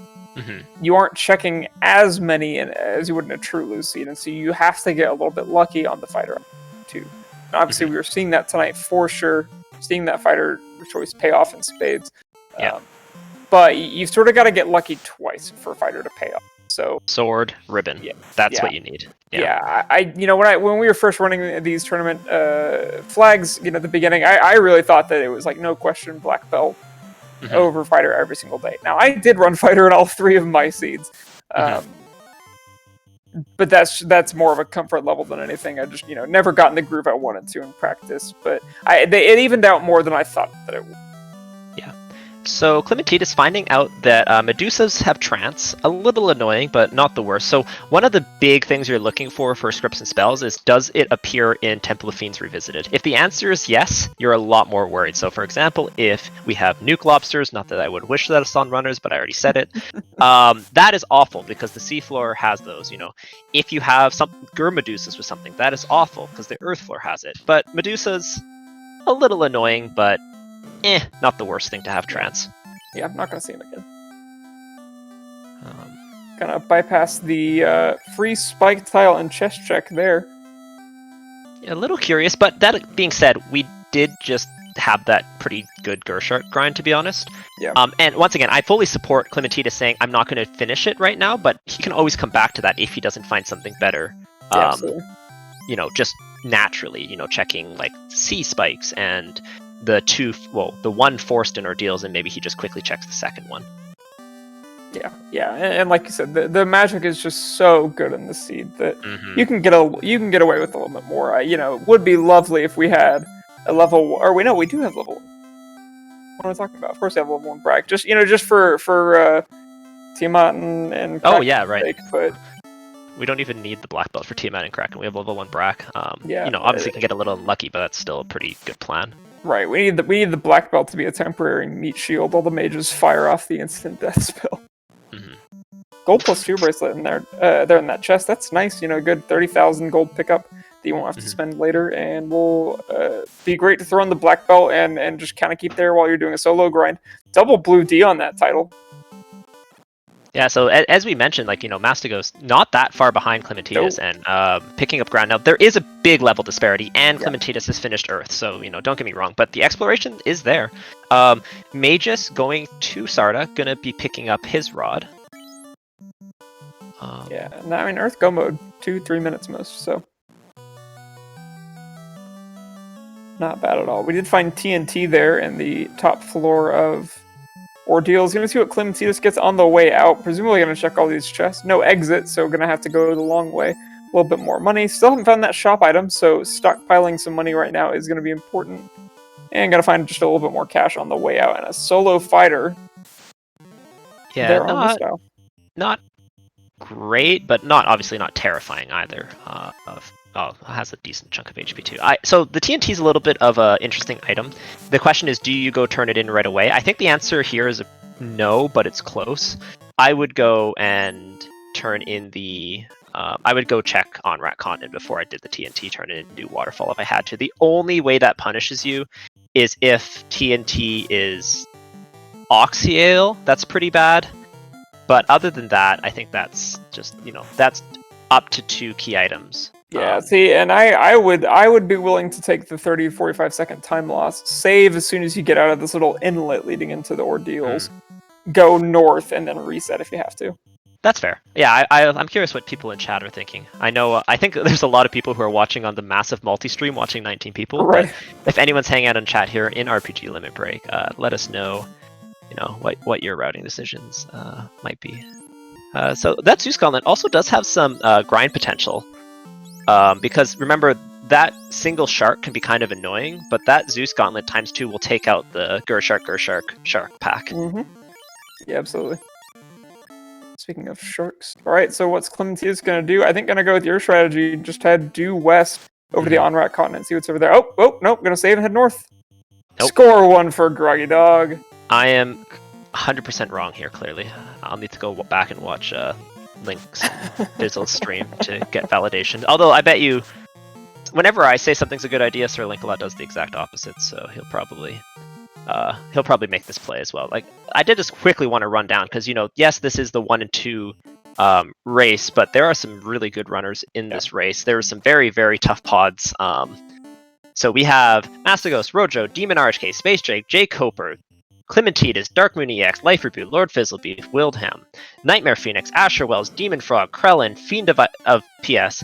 you aren't checking as many as you would in a true loose seed, and so you have to get a little bit lucky on the fighter too. And obviously, we were seeing that tonight for sure, seeing that fighter choice pay off in spades. But you've sort of got to get lucky twice for a fighter to pay off. So sword, ribbon. That's what you need. When we were first running these tournament flags, at the beginning, I really thought that it was like no question Black Belt over fighter every single day. Now I did run fighter in all 3 of my seeds, but that's more of a comfort level than anything. I just never got in the groove I wanted to in practice, but it evened out more than I thought that it would. So Clementine is finding out that Medusas have trance. A little annoying, but not the worst. So one of the big things you're looking for scripts and spells is, does it appear in Temple of Fiends Revisited? If the answer is yes, you're a lot more worried. So for example, if we have nuke lobsters, not that I would wish that on runners, but I already said it, that is awful because the seafloor has those. If you have some Gur Medusas or something, that is awful because the earth floor has it. But Medusas, a little annoying, but not the worst thing to have trance. Yeah, I'm not going to see him again. Gonna bypass the free spike tile and chest check there. a little curious, but that being said, we did just have that pretty good Gershart grind, to be honest. Yeah. And once again, I fully support Clementine saying I'm not going to finish it right now, but he can always come back to that if he doesn't find something better. Yeah, absolutely. Just naturally, checking like C spikes and the one forced in ordeals, and maybe he just quickly checks the second one. Yeah, and like you said, the magic is just so good in the seed that you can get away with a little bit more. It would be lovely if we had a level, or we do have level 1. What am I talking about? Of course, we have level 1 brag. Just for Tiamat and oh yeah, right. Sake, but we don't even need the black belt for Tiamat and Kraken. We have level 1 Brack. Yeah, obviously can get a little unlucky, but that's still a pretty good plan. Right, we need the black belt to be a temporary meat shield. All the mages fire off the instant death spell. Gold +2 bracelet in there in that chest. That's nice. Good 30,000 gold pickup that you won't have to spend later, and will be great to throw in the black belt and just kind of keep there while you're doing a solo grind. Double blue D on that title. Yeah, so as we mentioned, Mastigos not that far behind Clementidas and picking up ground. Now, there is a big level disparity, and Clementidas has finished Earth, so, don't get me wrong, but the exploration is there. Magus going to Sarda, gonna be picking up his rod. Earth go mode, 2-3 minutes most, so not bad at all. We did find TNT there in the top floor of Ordeals. Gonna see what Clementidas gets on the way out. Presumably gonna check all these chests. No exit, so gonna have to go the long way. A little bit more money. Still haven't found that shop item, so stockpiling some money right now is gonna be important. And gonna find just a little bit more cash on the way out. And a solo fighter. Yeah, not great, but obviously not terrifying either. Has a decent chunk of HP too. So the TNT is a little bit of an interesting item. The question is, do you go turn it in right away? I think the answer here is no, but it's close. I would go and turn in the... I would go check on Rat Continent before I did the TNT, turn it in and do Waterfall if I had to. The only way that punishes you is if TNT is Oxyale. That's pretty bad. But other than that, I think that's just, that's up to 2 key items. Yeah, see, and I would be willing to take the 30-45 second time loss, save as soon as you get out of this little inlet leading into the Ordeals, go north, and then reset if you have to. That's fair. Yeah, I'm curious what people in chat are thinking. I think there's a lot of people who are watching on the massive multi-stream, watching 19 people. Right. But if anyone's hanging out in chat here in RPG Limit Break, let us know, what your routing decisions might be. So that Zeus Gauntlet also does have some grind potential. Because remember, that single shark can be kind of annoying, but that Zeus Gauntlet ×2 will take out the Shark pack. Yeah, absolutely. Speaking of sharks. Alright, so what's Clementina's gonna do? I think gonna go with your strategy. Just head due west over to the Onrat continent, see what's over there. Oh, nope, gonna save and head north. Nope. Score 1 for Groggy Dog. I am 100% wrong here, clearly. I'll need to go back and watch Link's Dizzle stream to get validation. Although I bet you, whenever I say something's a good idea, Sir Linkalot does the exact opposite, so he'll probably make this play as well. I did just quickly want to run down, because, yes, this is the 1 and 2 race, but there are some really good runners in this race. There are some very, very tough pods. So we have Mastigos, Rojo, Demon RHK, Space Drake, Jay Coper, Clementidas, Dark Moon EX, Life Reboot, Lord Fizzlebeef, Wildham, Nightmare Phoenix, Asher Wells, Demon Frog, Krellin, Fiend of PS,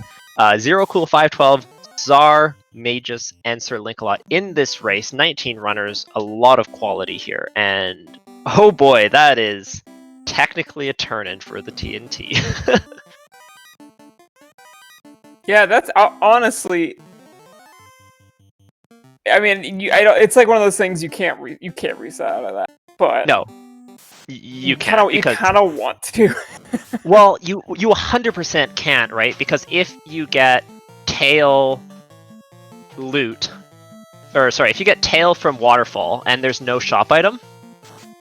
Zero Cool 512, Czar, Magus, and Sir Linkalot in this race. 19 runners, a lot of quality here, and oh boy, that is technically a turn-in for the TNT. Yeah, that's honestly... I mean, it's like one of those things you can't reset out of that. But no, you can't. You kind of want to. Well, you 100% can't, right? Because if you get tail loot, if you get tail from Waterfall and there's no shop item,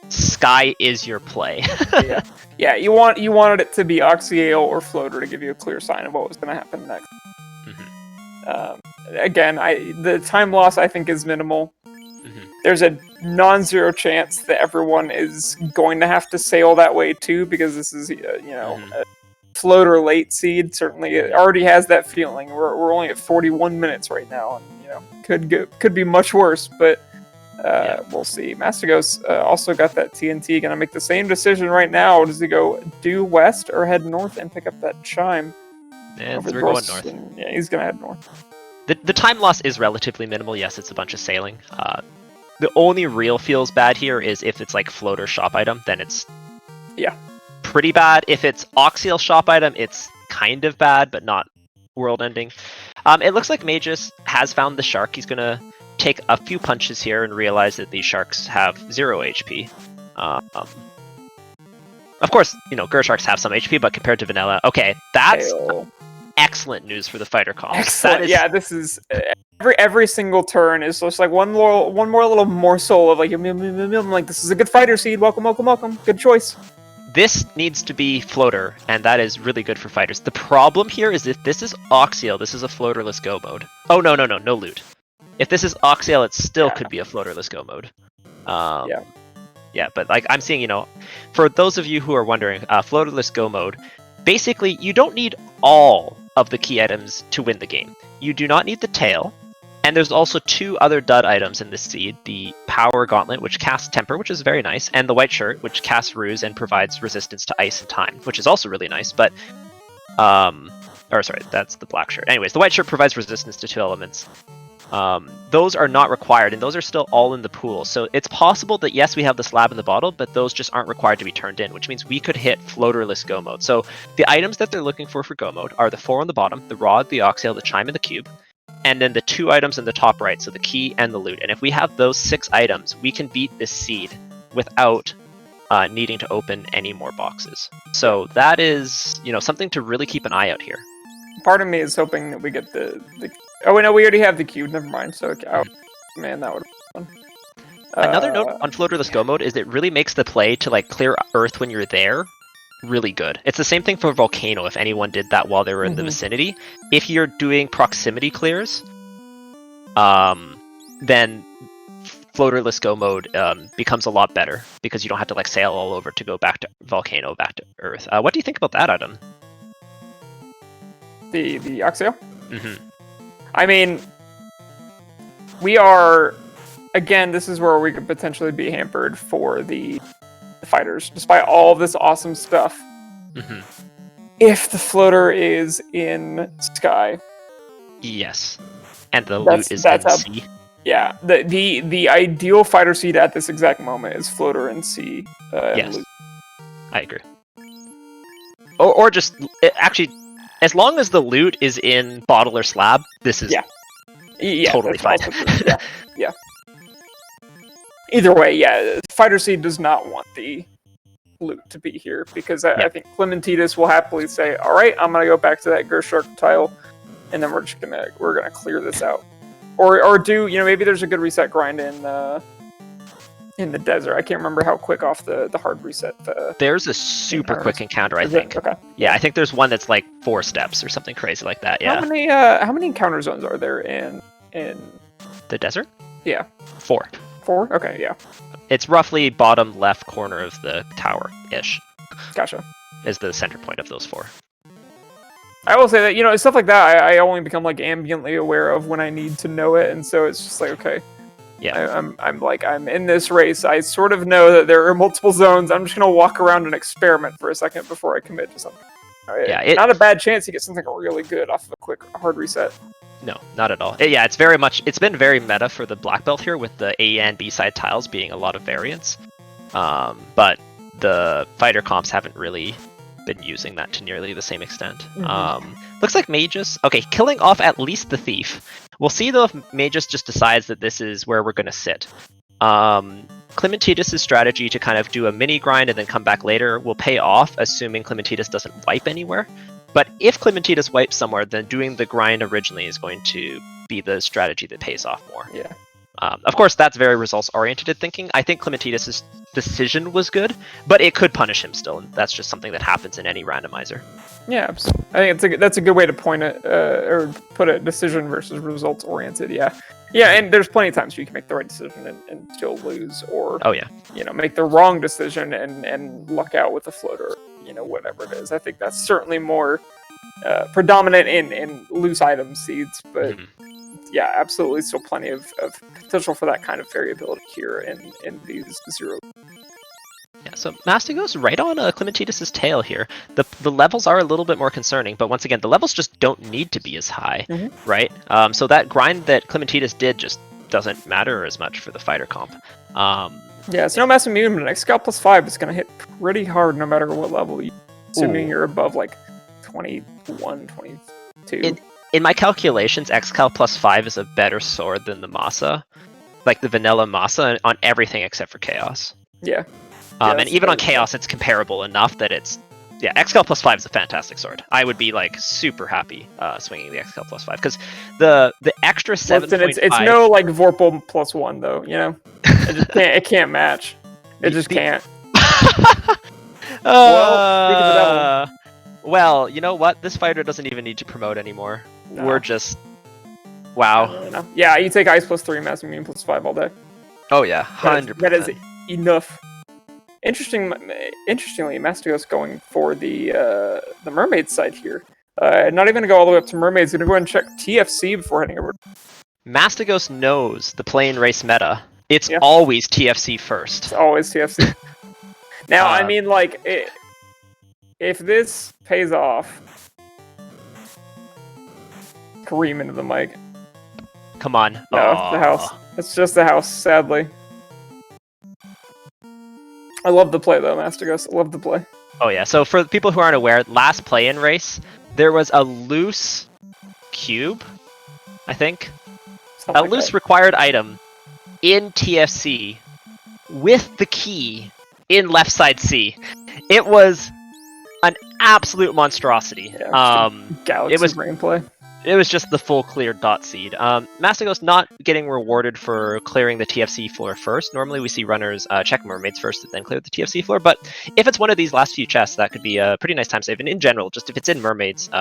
Sky is your play. Yeah. You wanted it to be Oxyale or Floater to give you a clear sign of what was going to happen next. Again, the time loss I think is minimal. There's a non-zero chance that everyone is going to have to sail that way too, because this is floater late seed. Certainly, it already has that feeling. We're only at 41 minutes right now, and could be much worse, but we'll see. Mastigos also got that TNT. Gonna make the same decision right now. Does he go due west or head north and pick up that chime? And we're going north. Yeah, he's gonna head north. The time loss is relatively minimal. Yes, it's a bunch of sailing. The only real feels bad here is if it's like floater shop item, then it's pretty bad. If it's Oxial shop item, it's kind of bad, but not world ending. It looks like Magus has found the shark. He's gonna take a few punches here and realize that these sharks have 0 HP. Of course, Gur sharks have some HP, but compared to vanilla, okay, that's excellent news for the fighter comps. Excellent. Yeah, this is every single turn is just like one more little morsel of like, I'm like, this is a good fighter seed. Welcome, welcome, welcome. Good choice. This needs to be floater, and that is really good for fighters. The problem here is if this is Oxial, this is a floaterless go mode. Oh, no loot. If this is Oxial, it still could be a floaterless go mode. Yeah, but like I'm seeing, for those of you who are wondering, floaterless go mode, basically you don't need all of the key items to win the game. You do not need the tail, and there's also 2 other dud items in this seed, the Power Gauntlet, which casts Temper, which is very nice, and the White Shirt, which casts Ruse and provides resistance to ice and time, which is also really nice, but, or sorry, that's the Black Shirt. Anyways, the White Shirt provides resistance to 2 elements. Those are not required, and those are still all in the pool. So it's possible that, yes, we have the slab in the bottle, but those just aren't required to be turned in, which means we could hit floaterless go mode. So the items that they're looking for go mode are the 4 on the bottom, the rod, the Oxial, the chime, and the cube, and then the 2 items in the top right, so the key and the loot. And if we have those 6 items, we can beat this seed without needing to open any more boxes. So that is, something to really keep an eye out here. Part of me is hoping that we get the oh wait, no, we already have the cube. Never mind. So man, that would be fun. Another note on floaterless go mode is it really makes the play to like clear Earth when you're there really good. It's the same thing for Volcano. If anyone did that while they were in the vicinity, if you're doing proximity clears, then floaterless go mode becomes a lot better because you don't have to like sail all over to go back to Volcano, back to Earth. What do you think about that item? The Oxio? I mean, we are, again, this is where we could potentially be hampered for the fighters, despite all of this awesome stuff. If the floater is in Sky. Yes. And the loot is in Sea. Yeah, the ideal fighter seed at this exact moment is floater and sea. Yes. Loot. I agree. Or just, actually, as long as the loot is in bottle or slab, this is totally fine. Yeah. Either way, fighter seed does not want the loot to be here because I think Clementine will happily say, "All right, I'm gonna go back to that Gershurk tile, and then we're gonna clear this out." Or do maybe there's a good reset grind in the desert. I can't remember how quick off the hard reset. There's a super quick encounter, I think. Okay. Yeah, I think there's one that's like 4 steps or something crazy like that. Yeah. How many encounter zones are there in the desert? Yeah. 4. 4? Okay, yeah. It's roughly bottom left corner of the tower-ish. Gotcha. Is the center point of those 4. I will say that, stuff like that, I only become like ambiently aware of when I need to know it, and so it's just like, okay. Yeah. I'm in this race. I sort of know that there are multiple zones. I'm just gonna walk around and experiment for a second before I commit to something. Not a bad chance to get something really good off of a quick hard reset. No, not at all. Yeah, it's been very meta for the black belt here with the A and B side tiles being a lot of variance. But the fighter comps haven't really been using that to nearly the same extent. Looks like Magus, okay, killing off at least the thief. We'll see though if Magus just decides that this is where we're gonna sit. Clementidis' strategy to kind of do a mini grind and then come back later will pay off, assuming Clementidis doesn't wipe anywhere. But if Clementidis wipes somewhere, then doing the grind originally is going to be the strategy that pays off more. Yeah. Of course, that's very results-oriented thinking. I think Clementidis' decision was good, but it could punish him still, and that's just something that happens in any randomizer. Yeah, absolutely. I think that's a good way to point it, or put it, decision versus results-oriented, yeah. Yeah, and there's plenty of times you can make the right decision and still lose, or make the wrong decision and luck out with the floater. whatever it is. I think that's certainly more predominant in loose item seeds, but yeah, absolutely still plenty of potential for that kind of variability here in these 0. Yeah, so Mastigos right on Clementidis' tail here. The levels are a little bit more concerning, but once again, the levels just don't need to be as high, right? So that grind that Clementidis did just doesn't matter as much for the fighter comp. Yeah, it's no mass immune, but an X-Cal plus 5 is going to hit pretty hard no matter what level, assuming you're above like 21, 22. In my calculations, X-Cal plus 5 is a better sword than the Masa, like the vanilla Masa, on everything except for Chaos. Yeah. And even on Chaos, it's comparable enough that it's... Yeah, X-Cal plus 5 is a fantastic sword. I would be, like, super happy swinging the X-Cal plus 5, because the extra 7.5... It's no, like, Vorpal plus 1, though, you know? It can't match. It just can't. Well, you know what? This fighter doesn't even need to promote anymore. No. We're just... Wow. Yeah, you take Ice plus 3, Mass Immune plus 5 all day. Oh, yeah, 100%. That is enough. Interestingly, Mastigos going for the mermaid side here. Not even going to go all the way up to mermaids. Going to go ahead and check TFC before heading over. Mastigos knows the plane race meta. It's always TFC first. It's always TFC. Now, I mean, like, if this pays off, Kareem into the mic. Come on. No, the house. It's just the house, sadly. I love the play, though, Mastigos. I love the play. Oh, yeah. So for people who aren't aware, last play-in race, there was a loose cube, I think. A loose required item in TFC with the key in left side C. It was an absolute monstrosity. Yeah, Galaxy it was brain play. It was just the full cleared dot seed. Mastigos not getting rewarded for clearing the TFC floor first. Normally we see runners check mermaids first and then clear the TFC floor, but if it's one of these last few chests, that could be a pretty nice time save. And in general, just if it's in mermaids,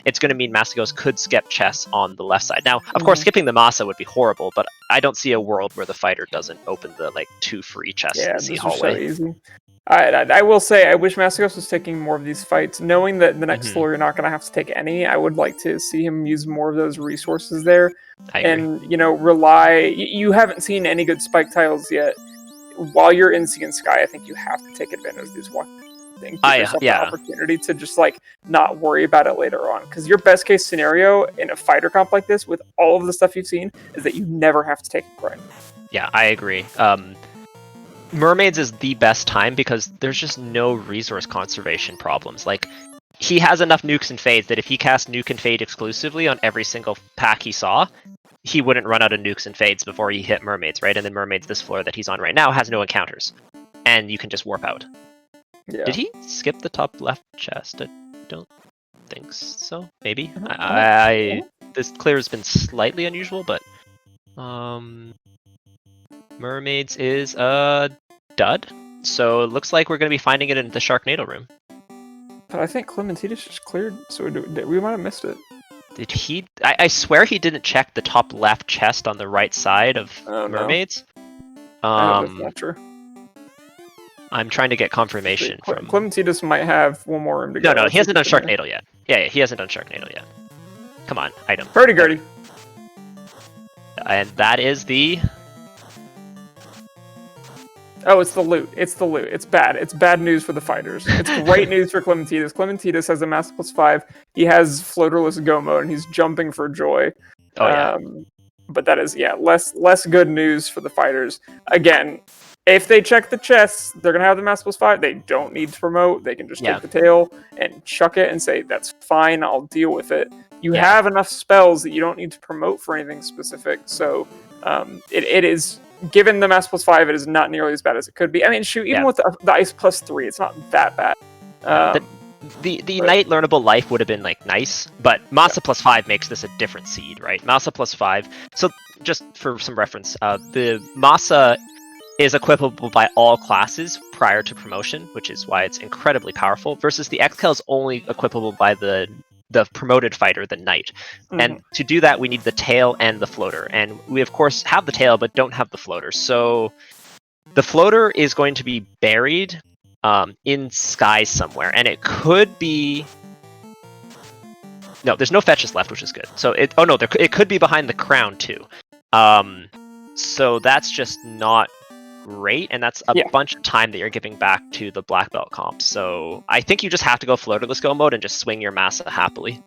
it's going to mean Mastigos could skip chests on the left side. Now, of course, skipping the Masa would be horrible, but I don't see a world where the fighter doesn't open the 2 free chests in the sea hallway. So easy. I will say, I wish Mastigos was taking more of these fights. Knowing that the next floor you're not going to have to take any, I would like to see him use more of those resources there. And, rely... You haven't seen any good spike tiles yet. While you're in Sea and Sky, I think you have to take advantage of these one things. Give yourself the opportunity to just, not worry about it later on. Because your best case scenario in a fighter comp like this, with all of the stuff you've seen, is that you never have to take a grind. Yeah, I agree. Mermaids is the best time because there's just no resource conservation problems. He has enough nukes and fades that if he cast nuke and fade exclusively on every single pack he saw, he wouldn't run out of nukes and fades before he hit mermaids, right? And then mermaids, this floor that he's on right now, has no encounters. And you can just warp out. Yeah. Did he skip the top left chest? I don't think so. Maybe. This clear has been slightly unusual, but... Mermaids is a dud, so it looks like we're going to be finding it in the Sharknado room. But I think Clementidis just cleared, so we might have missed it. Did he? I swear he didn't check the top left chest on the right side of Mermaids. That's not true. I'm trying to get confirmation from... Clementidis might have one more room to go. No, he hasn't done Sharknado yet. Yeah, he hasn't done Sharknado yet. Come on, item. Hurdy-gurdy. And that is the... Oh, it's the loot. It's the loot. It's bad. It's bad news for the fighters. It's great news for Clementidis. Clementidis has a Master plus 5. He has floaterless go mode, and he's jumping for joy. Oh, yeah. But that is, less good news for the fighters. Again, if they check the chests, they're going to have the Master plus 5. They don't need to promote. They can just take the tail and chuck it and say, that's fine, I'll deal with it. You have enough spells that you don't need to promote for anything specific. So it is... Given the Mass plus 5, it is not nearly as bad as it could be. I mean, shoot, even with the Ice plus 3, it's not that bad. The Knight Learnable Life would have been, nice, but Masa plus 5 makes this a different seed, right? Masa plus 5. So, just for some reference, the Masa is equipable by all classes prior to promotion, which is why it's incredibly powerful, versus the X-Cal is only equipable by the promoted fighter, the Knight. And to do that, we need the tail and the floater. And we, of course, have the tail, but don't have the floater. So the floater is going to be buried in Sky somewhere, and it could be. No, there's no fetches left, which is good. So it. Oh no, it could be behind the crown too. So that's just not great, and that's a bunch of time that you're giving back to the black belt comp. So I think you just have to go floaterless go mode and just swing your Massa happily.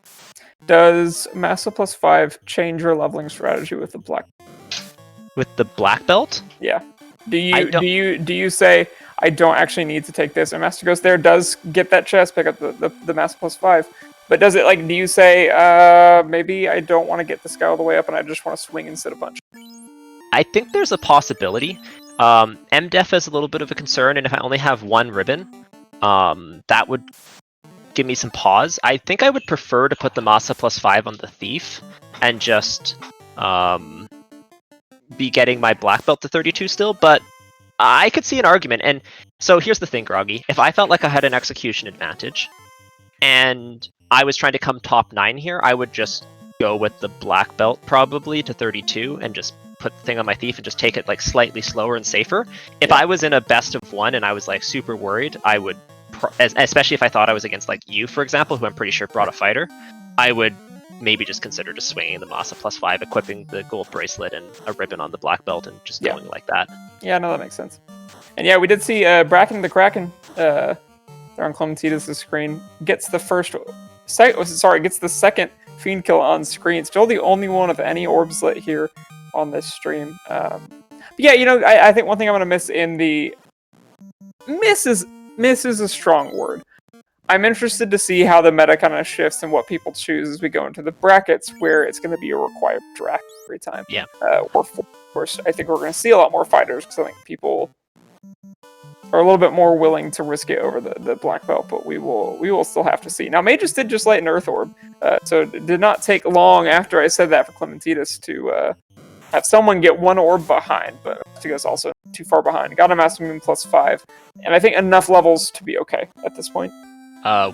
Does Massa +5 change your leveling strategy with the black? With the black belt? Yeah. Do you say I don't actually need to take this? And Master Ghost there does get that chest, pick up the Massa +5. But does it do you say maybe I don't want to get this guy all the way up and I just want to swing instead of punch? I think there's a possibility. MDef is a little bit of a concern, and if I only have one ribbon, that would give me some pause. I think I would prefer to put the Massa +5 on the Thief and just be getting my black belt to 32 still, but I could see an argument. And so here's the thing, Groggy. If I felt like I had an execution advantage and I was trying to come top 9 here, I would just go with the black belt probably to 32 and just put the thing on my Thief and just take it slightly slower and safer. If I was in a best of 1 and I was super worried, I would, especially if I thought I was against you, for example, who I'm pretty sure brought a fighter, I would maybe just consider just swinging the Massa +5, equipping the gold bracelet and a ribbon on the black belt and just going like that. Yeah, no, that makes sense. And yeah, we did see Bracken the Kraken there on Clementina's screen gets the gets the second fiend kill on screen. Still the only one of any orbs lit here on this stream. But yeah, I think one thing I'm gonna miss in the miss is a strong word. I'm interested to see how the meta kind of shifts and what people choose as we go into the brackets, where it's going to be a required draft every time. Yeah. Or forced. I think we're going to see a lot more fighters because I think people are a little bit more willing to risk it over the black belt, but we will still have to see. Now, Mages did just light an Earth Orb, so it did not take long after I said that for Clementitas to have someone get one orb behind, but Tigo's also too far behind. Got a Master Moon +5, and I think enough levels to be okay at this point.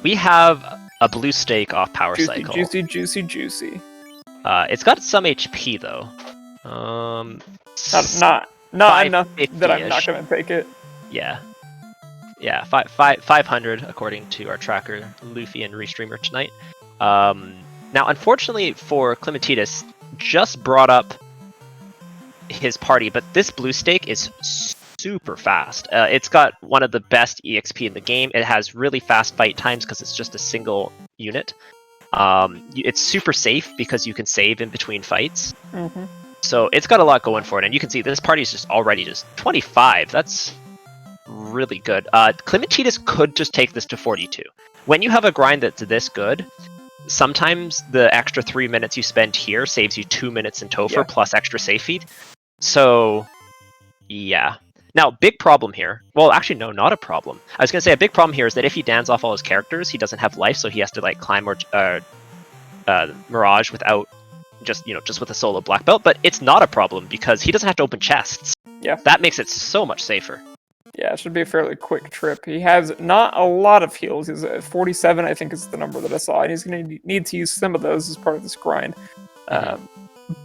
We have a blue stake off power cycle. Juicy. It's got some HP though. Not enough that I'm not gonna take it. Yeah. 500 according to our tracker, Luffy and Restreamer tonight. Now, unfortunately for Clementitas, just brought up his party, but this blue stake is super fast. It's got one of the best EXP in the game. It has really fast fight times because it's just a single unit. It's super safe because you can save in between fights. Mm-hmm. So it's got a lot going for it, and you can see this party is just already just 25. That's really good. Clementitas could just take this to 42. When you have a grind that's this good, sometimes the extra 3 minutes you spend here saves you 2 minutes in Topher plus extra safe feed. So, yeah. Now, big problem here. Well, actually, no, not a problem. I was going to say a big problem here is that if he dans off all his characters, he doesn't have life, so he has to climb Mirage without just with a solo black belt. But it's not a problem because he doesn't have to open chests. Yeah, that makes it so much safer. Yeah, it should be a fairly quick trip. He has not a lot of heals. He's at 47, I think is the number that I saw, and he's going to need to use some of those as part of this grind.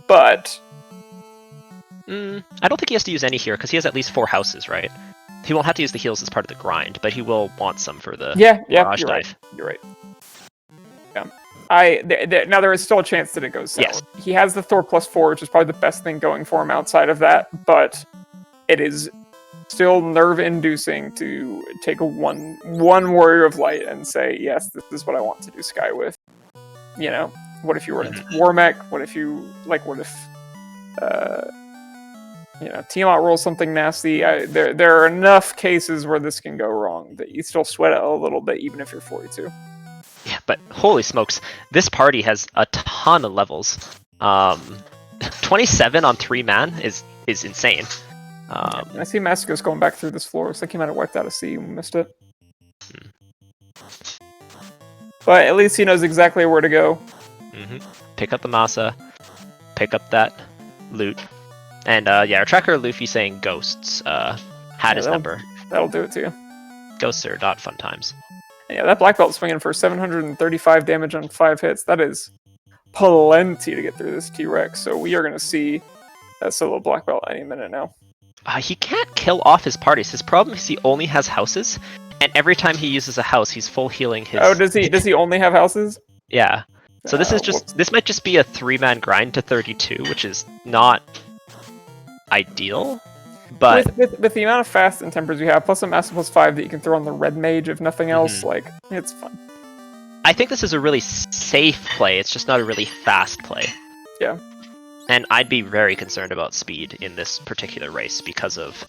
But I don't think he has to use any here because he has at least 4 houses, right? He won't have to use the heals as part of the grind, but he will want some for the Mirage dive. You're right. Yeah. Now there is still a chance that it goes sour. Yes. He has the Thor +4, which is probably the best thing going for him outside of that, but it is still nerve-inducing to take a one Warrior of Light and say, yes, this is what I want to do Sky with. What if you were into War Mech? What if Tiamat rolls something nasty? There are enough cases where this can go wrong that you still sweat it a little bit, even if you're 42. Yeah, but holy smokes, this party has a ton of levels. 27 on 3 man is insane. I see Mascos going back through this floor. Looks like he might have wiped out a C and missed it. But at least he knows exactly where to go. Pick up the Massa, pick up that loot. And our tracker Luffy saying ghosts had his number. That'll do it to you. Ghosts are not fun times. Yeah, that black belt swinging for 735 damage on 5 hits. That is plenty to get through this T-Rex. So we are going to see a solo black belt any minute now. He can't kill off his parties. His problem is he only has houses, and every time he uses a house, he's full healing his... Oh, does he only have houses? Yeah. So this is Whoops. this might just be a 3-man grind to 32, which is not ideal, but With the amount of fast and tempers you have, plus a master plus 5 that you can throw on the red mage, if nothing else, like, it's fun. I think this is a really safe play. It's just not a really fast play. Yeah. And I'd be very concerned about speed in this particular race because of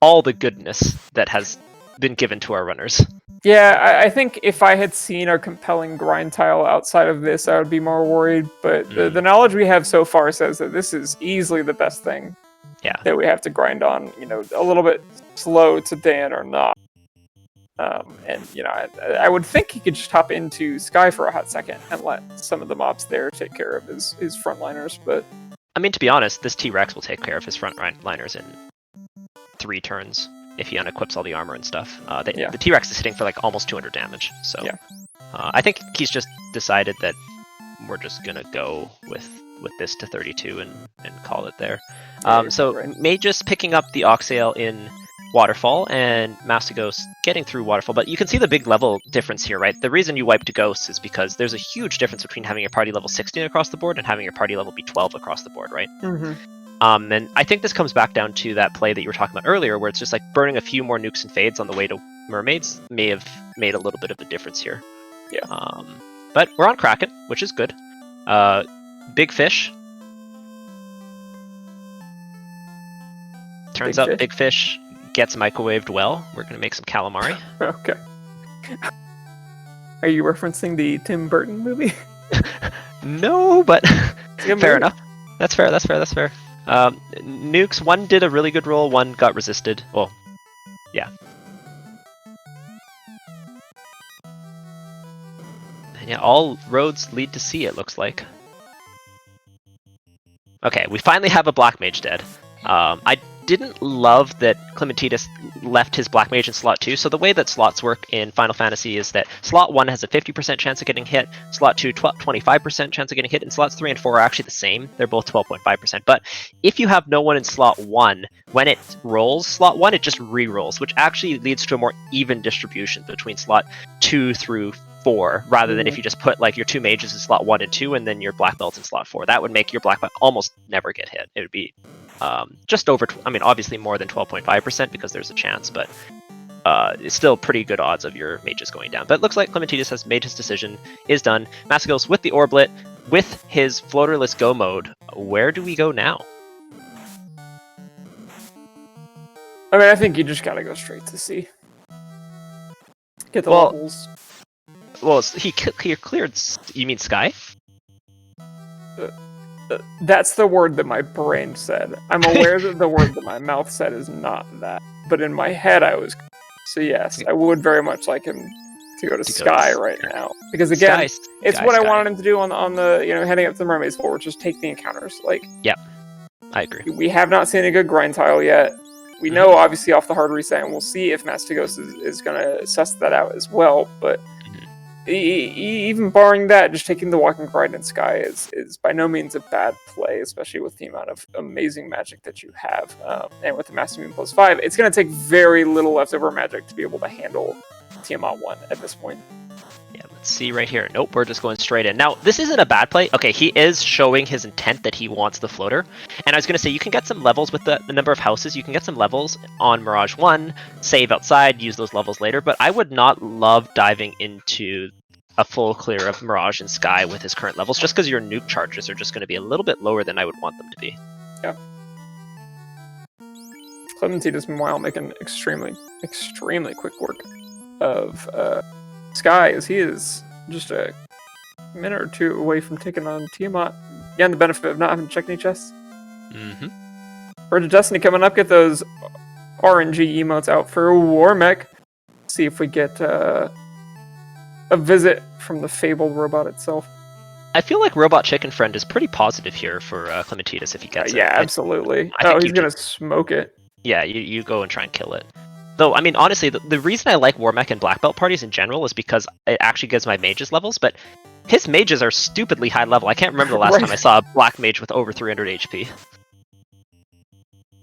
all the goodness that has been given to our runners. Yeah, I think if I had seen a compelling grind tile outside of this, I would be more worried. But the knowledge we have so far says that this is easily the best thing that we have to grind on. You know, a little bit slow to Dan or not. And, you know, I would think he could just hop into Sky for a hot second and let some of the mobs there take care of his frontliners. But I mean, to be honest, this T-Rex will take care of his frontliners in 3 turns if he unequips all the armor and stuff. The T-Rex is hitting for like almost 200 damage. So I think he's just decided that we're just going to go with this to 32 and call it there. Mage just picking up the Oxale in Waterfall, and Mastigos getting through Waterfall, but you can see the big level difference here, right? The reason you wiped Ghosts is because there's a huge difference between having your party level 16 across the board and having your party level be 12 across the board, right? And I think this comes back down to that play that you were talking about earlier, where it's just like burning a few more nukes and fades on the way to Mermaids may have made a little bit of a difference here. Yeah. But we're on Kraken, which is good. Big Fish. Turns out Big Fish gets microwaved well. We're going to make some calamari. Okay. Are you referencing the Tim Burton movie? No, but fair enough. That's fair. Nukes, one did a really good roll, one got resisted. Well, yeah. And yeah, all roads lead to sea, it looks like. Okay, we finally have a Black Mage dead. I didn't love that Clementine left his Black Mage in slot 2. So the way that slots work in Final Fantasy is that slot 1 has a 50% chance of getting hit, slot 2 25% chance of getting hit, and slots 3 and 4 are actually the same. They're both 12.5%. But if you have no one in slot 1, when it rolls slot 1, it just re-rolls, which actually leads to a more even distribution between slot 2 through 4, rather than if you just put like your 2 mages in slot 1 and 2 and then your black belt in slot 4. That would make your black belt almost never get hit. It would be just over, obviously more than 12.5% because there's a chance, but it's still pretty good odds of your mages going down. But it looks like Clementine has made his decision, is done. Mastigos with the Orblet, with his floaterless go mode. Where do we go now? I mean, I think you just gotta go straight to sea. Get the levels. Well, he cleared. You mean Sky? That's the word that my brain said. I'm aware that the word that my mouth said is not that, but in my head I was. So yes, I would very much like him to go to Sky right now, because again, it's what I wanted him to do on the heading up to the Mermaids Floor, which is take the encounters. Like, yeah, I agree. We have not seen a good grind tile yet. We know obviously off the hard reset, and we'll see if Mastigos is going to suss that out as well, but. Even barring that, just taking the Walking Grind in Sky is by no means a bad play, especially with the amount of amazing magic that you have. And with the Master Moon plus 5, it's going to take very little leftover magic to be able to handle Tiamat 1 at this point. Yeah, let's see right here. Nope, we're just going straight in. Now, this isn't a bad play. Okay, he is showing his intent that he wants the floater. And I was going to say, you can get some levels with the number of houses. You can get some levels on Mirage 1, save outside, use those levels later. But I would not love diving into a full clear of Mirage and Sky with his current levels, just because your nuke charges are just going to be a little bit lower than I would want them to be. Yeah. Clementine is meanwhile making extremely quick work of Sky, as he is just a minute or two away from taking on Tiamat. Again, the benefit of not having to check any chests. Bridge of Destiny coming up. Get those RNG emotes out for War Mech. See if we get a visit from the fabled robot itself. I feel like Robot Chicken Friend is pretty positive here for Clementidas if he gets it. Yeah, absolutely. I think he's going to smoke it. Yeah, you go and try and kill it. Though, I mean, honestly, the reason I like War Mech and Black Belt parties in general is because it actually gives my mages levels, but his mages are stupidly high level. I can't remember the last time I saw a Black Mage with over 300 HP.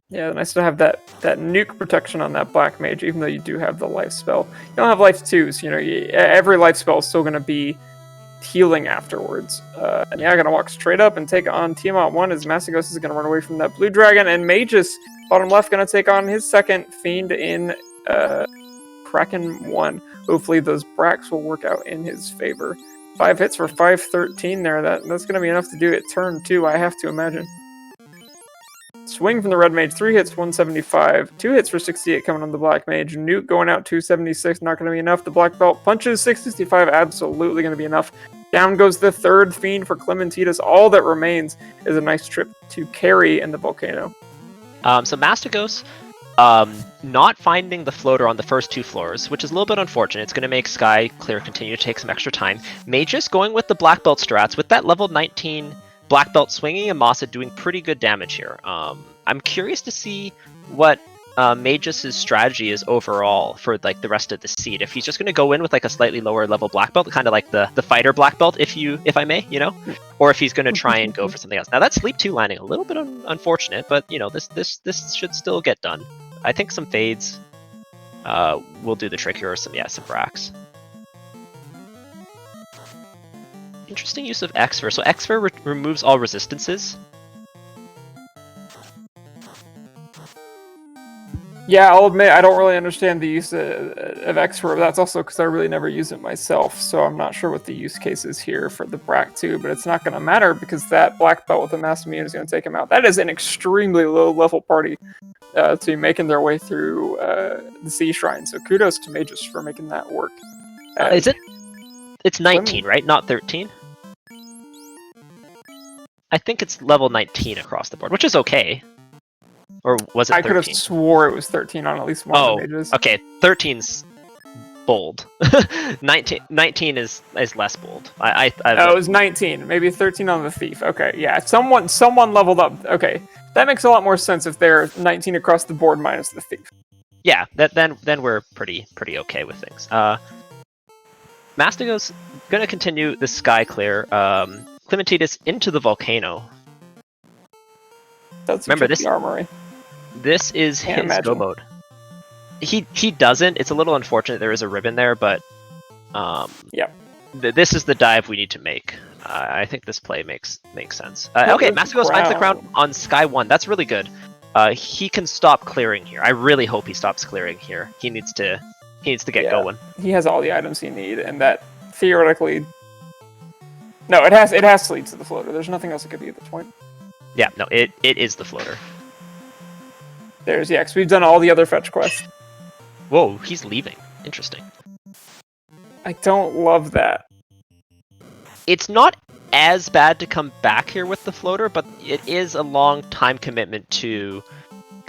Yeah, nice to have that nuke protection on that black mage, even though you do have the life spell. You don't have life 2s, you know, every life spell is still going to be healing afterwards. And yeah, gonna walk straight up and take on Tiamat 1 as Masagos is gonna run away from that blue dragon, and Magus, bottom left, gonna take on his second fiend in Kraken 1. Hopefully those bracks will work out in his favor. 5 hits for 513 there. That's gonna be enough to do it turn 2, I have to imagine. Swing from the red mage, 3 hits, 175. 2 hits for 68 coming on the black mage. Nuke going out, 276, not going to be enough. The black belt punches, 665, absolutely going to be enough. Down goes the third fiend for Clementine. All that remains is a nice trip to carry in the volcano. So Mastigos, not finding the floater on the first 2 floors, which is a little bit unfortunate. It's going to make Sky Clear continue to take some extra time. Magus going with the black belt strats with that level 19 black belt swinging and Masa doing pretty good damage here. I'm curious to see what Magus' strategy is overall for like the rest of the seed. If he's just going to go in with like a slightly lower level black belt, kind of like the fighter black belt, if I may, you know, or if he's going to try and go for something else. Now that sleep 2 landing a little bit unfortunate, but you know this should still get done. I think some fades will do the trick here, or some bracks. Interesting use of Exfer. So Exfer removes all resistances. Yeah, I'll admit I don't really understand the use of Exfer. That's also because I really never use it myself, so I'm not sure what the use case is here for the Brack 2, but it's not going to matter because that black belt with the mass immune is going to take him out. That is an extremely low-level party to be making their way through the Sea Shrine, so kudos to Magus for making that work. Is it? It's 19, right? Not 13? I think it's level 19 across the board, which is okay. Or was it 13? I could have swore it was 13 on at least one of the mages. Okay, 13's bold. 19 is less bold. It was 19. Maybe 13 on the thief. Okay, yeah. Someone leveled up. Okay, that makes a lot more sense if they're 19 across the board minus the thief. Yeah, then we're pretty okay with things. Mastigos gonna continue the Sky Clear. Clementine into the volcano. Remember this armory. This is his go mode. He doesn't. It's a little unfortunate. There is a ribbon there, but yeah. This is the dive we need to make. I think this play makes sense. Okay, Mastigos finds the crown on Sky 1. That's really good. He can stop clearing here. I really hope he stops clearing here. He needs to get going. He has all the items he needs, and that theoretically. No, it has to lead to the floater. There's nothing else it could be at this point. Yeah, no, it is the floater. There's because we've done all the other fetch quests. Whoa, he's leaving. Interesting. I don't love that. It's not as bad to come back here with the floater, but it is a long time commitment to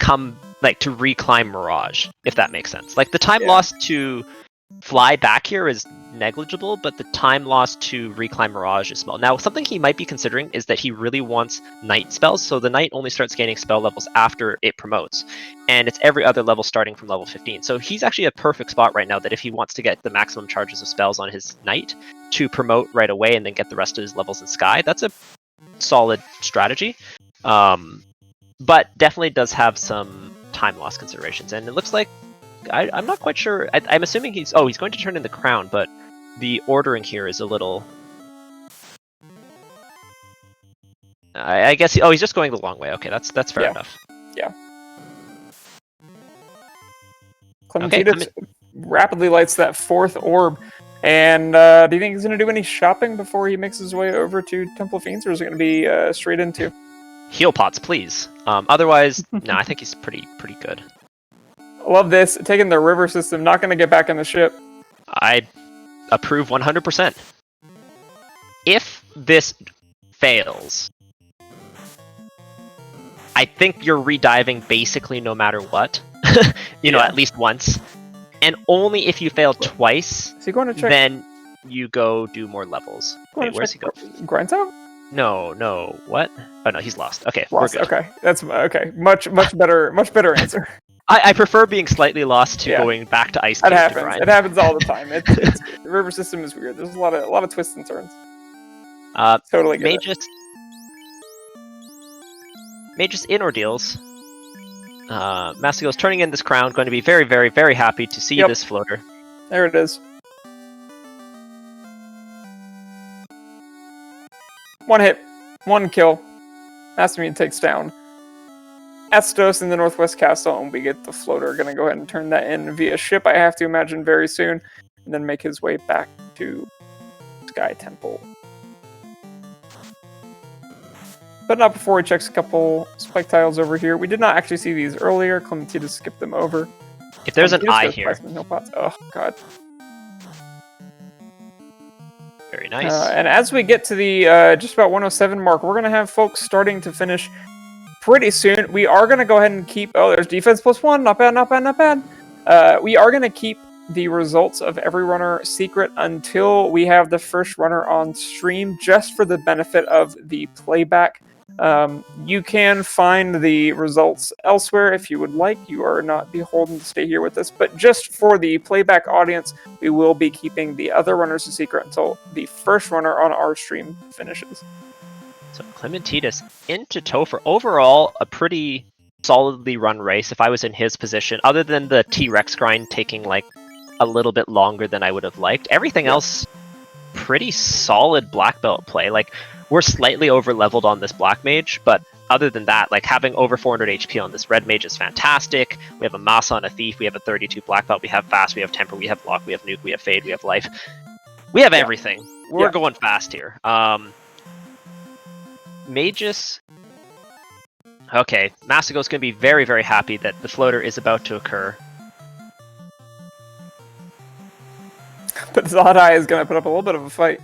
to reclimb Mirage, if that makes sense. Like the time lost to fly back here is negligible, but the time lost to reclimb Mirage is small. Now, something he might be considering is that he really wants Knight spells, so the Knight only starts gaining spell levels after it promotes, and it's every other level starting from level 15. So he's actually a perfect spot right now that if he wants to get the maximum charges of spells on his Knight to promote right away and then get the rest of his levels in Sky, that's a solid strategy. But definitely does have some time loss considerations, and it looks like I'm not quite sure. I'm assuming he's going to turn in the crown, but the ordering here is a little. I guess he's just going the long way. Okay, that's fair enough. Yeah. Clementine rapidly lights that fourth orb, and do you think he's going to do any shopping before he makes his way over to Temple of Fiends, or is it going to be straight into? Heal pots, please. Otherwise, no, I think he's pretty good. Love this. Taking the river system, not going to get back in the ship. I approve 100%. If this fails, I think you're rediving basically no matter what. At least once. And only if you fail twice, is he going to check? Then you go do more levels. Wait, where's he going? Grindtown? No. What? Oh no, he's lost. Okay, lost. We're good. Okay, that's okay. Much better answer. I prefer being slightly lost to going back to Ice Cave. That happens. It happens all the time. The river system is weird. There's a lot of twists and turns. Totally good. Magus in ordeals. Mastigo's turning in this crown, going to be very, very, very happy to see this floater. There it is. One hit, one kill. Mastamune takes down Estos in the Northwest Castle, and we get the floater. Gonna go ahead and turn that in via ship, I have to imagine, very soon, and then make his way back to Sky Temple. But not before he checks a couple spike tiles over here. We did not actually see these earlier. Clementine skipped them over. If there's an eye here. Oh, God. Very nice. And as we get to the just about 107 mark, we're going to have folks starting to finish pretty soon. We are going to go ahead and keep... Oh, there's defense +1. Not bad, not bad, not bad. We are going to keep the results of every runner secret until we have the first runner on stream, just for the benefit of the playback. You can find the results elsewhere if you would like. You are not beholden to stay here with us, but just for the playback audience, we will be keeping the other runners a secret until the first runner on our stream finishes. So Clementine into Topher. Overall, a pretty solidly run race. If I was in his position, other than the T-Rex grind taking like a little bit longer than I would have liked, everything else pretty solid black belt play. Like, we're slightly over leveled on this black mage, but other than that, like, having over 400 HP on this red mage is fantastic. We have a Masa and a Thief, we have a 32 black belt, we have fast, we have temper, we have lock, we have nuke, we have fade, we have life. We have everything. We're going fast here. Magus. Okay, Mastigo's going to be very, very happy that the floater is about to occur. But Zadai is going to put up a little bit of a fight.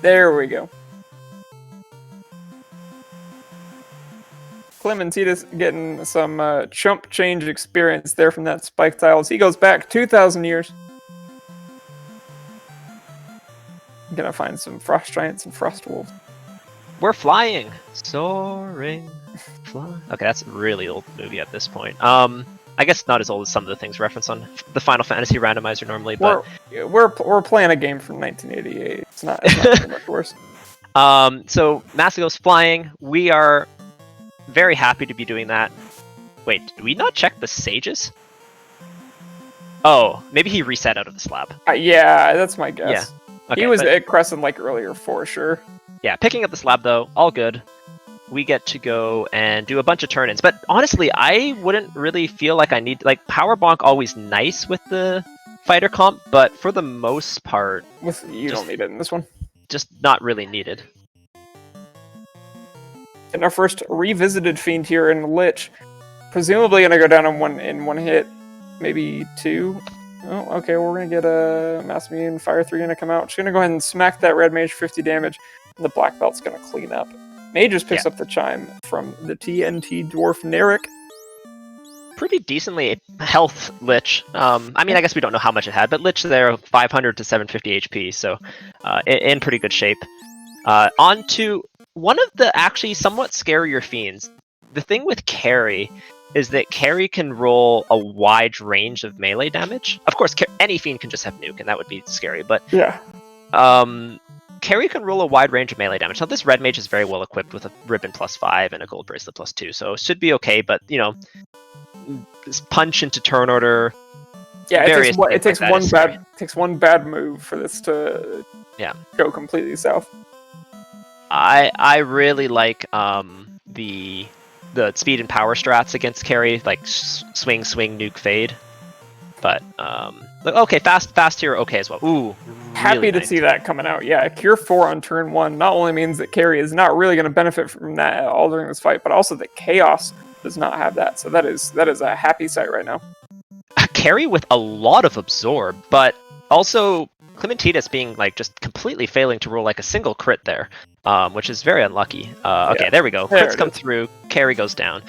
There we go. Clementina's getting some chump change experience there from that spike tiles. He goes back 2,000 years. I'm gonna find some frost giants and frost wolves. We're flying, soaring, flying. Okay, that's a really old movie at this point. I guess not as old as some of the things referenced on the Final Fantasy Randomizer normally, but we're playing a game from 1988. It's not too much worse. So Mastigo's flying. We are very happy to be doing that. Wait, did we not check the sages? Oh, maybe he reset out of the slab. Yeah, that's my guess. Yeah. Okay, he was at Crescent like earlier for sure. Yeah, picking up the slab though, all good. We get to go and do a bunch of turn-ins. But honestly, I wouldn't really feel like I need... Like, Power Bonk always nice with the fighter comp, but for the most part... You don't need it in this one. Just not really needed. And our first revisited Fiend here in Lich. Presumably going to go down in one hit. Maybe two. Oh, okay, we're going to get a Mastamune Fire 3 going to come out. She's going to go ahead and smack that red mage 50 damage. And the black belt's going to clean up. Mage just picks up the chime from the TNT dwarf Narek. Pretty decently health Lich. I mean, I guess we don't know how much it had, but Lich there, 500 to 750 HP, so in pretty good shape. On to one of the actually somewhat scarier fiends. The thing with Carry is that Carry can roll a wide range of melee damage. Of course, any fiend can just have nuke, and that would be scary, but... Yeah. Carry can roll a wide range of melee damage. Now, this red mage is very well equipped with a ribbon +5 and a gold bracelet +2, so it should be okay, but, you know, punch into turn order. Yeah, it takes one bad move for this to go completely south. I really like the speed and power strats against Carry, like swing, nuke, fade. But okay, fast here, okay as well. Ooh, happy really to nice. see that coming out. Yeah, Cure 4 on turn 1 not only means that Carry is not really going to benefit from that at all during this fight, but also that Chaos does not have that. So that is a happy sight right now. Carry with a lot of absorb, but also Clementine being like just completely failing to roll like a single crit there, which is very unlucky. Okay, there we go. Crits come through. Carry goes down.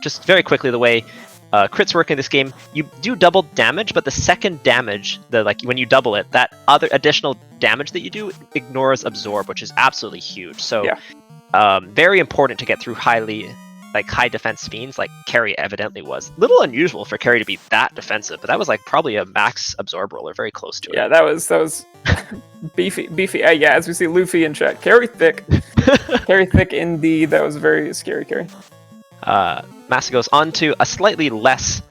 Just very quickly, the way crits work in this game, you do double damage, but the second damage, when you double it, that other additional damage that you do ignores absorb, which is absolutely huge. So very important to get through high defense fiends, like Carry evidently was. Little unusual for Carry to be that defensive, but that was like probably a max absorb roller, very close to it. Yeah, that was beefy. Yeah, as we see Luffy in chat, Carry thick. Carry thick indeed. That was very scary, Carry. Massa goes on to a slightly less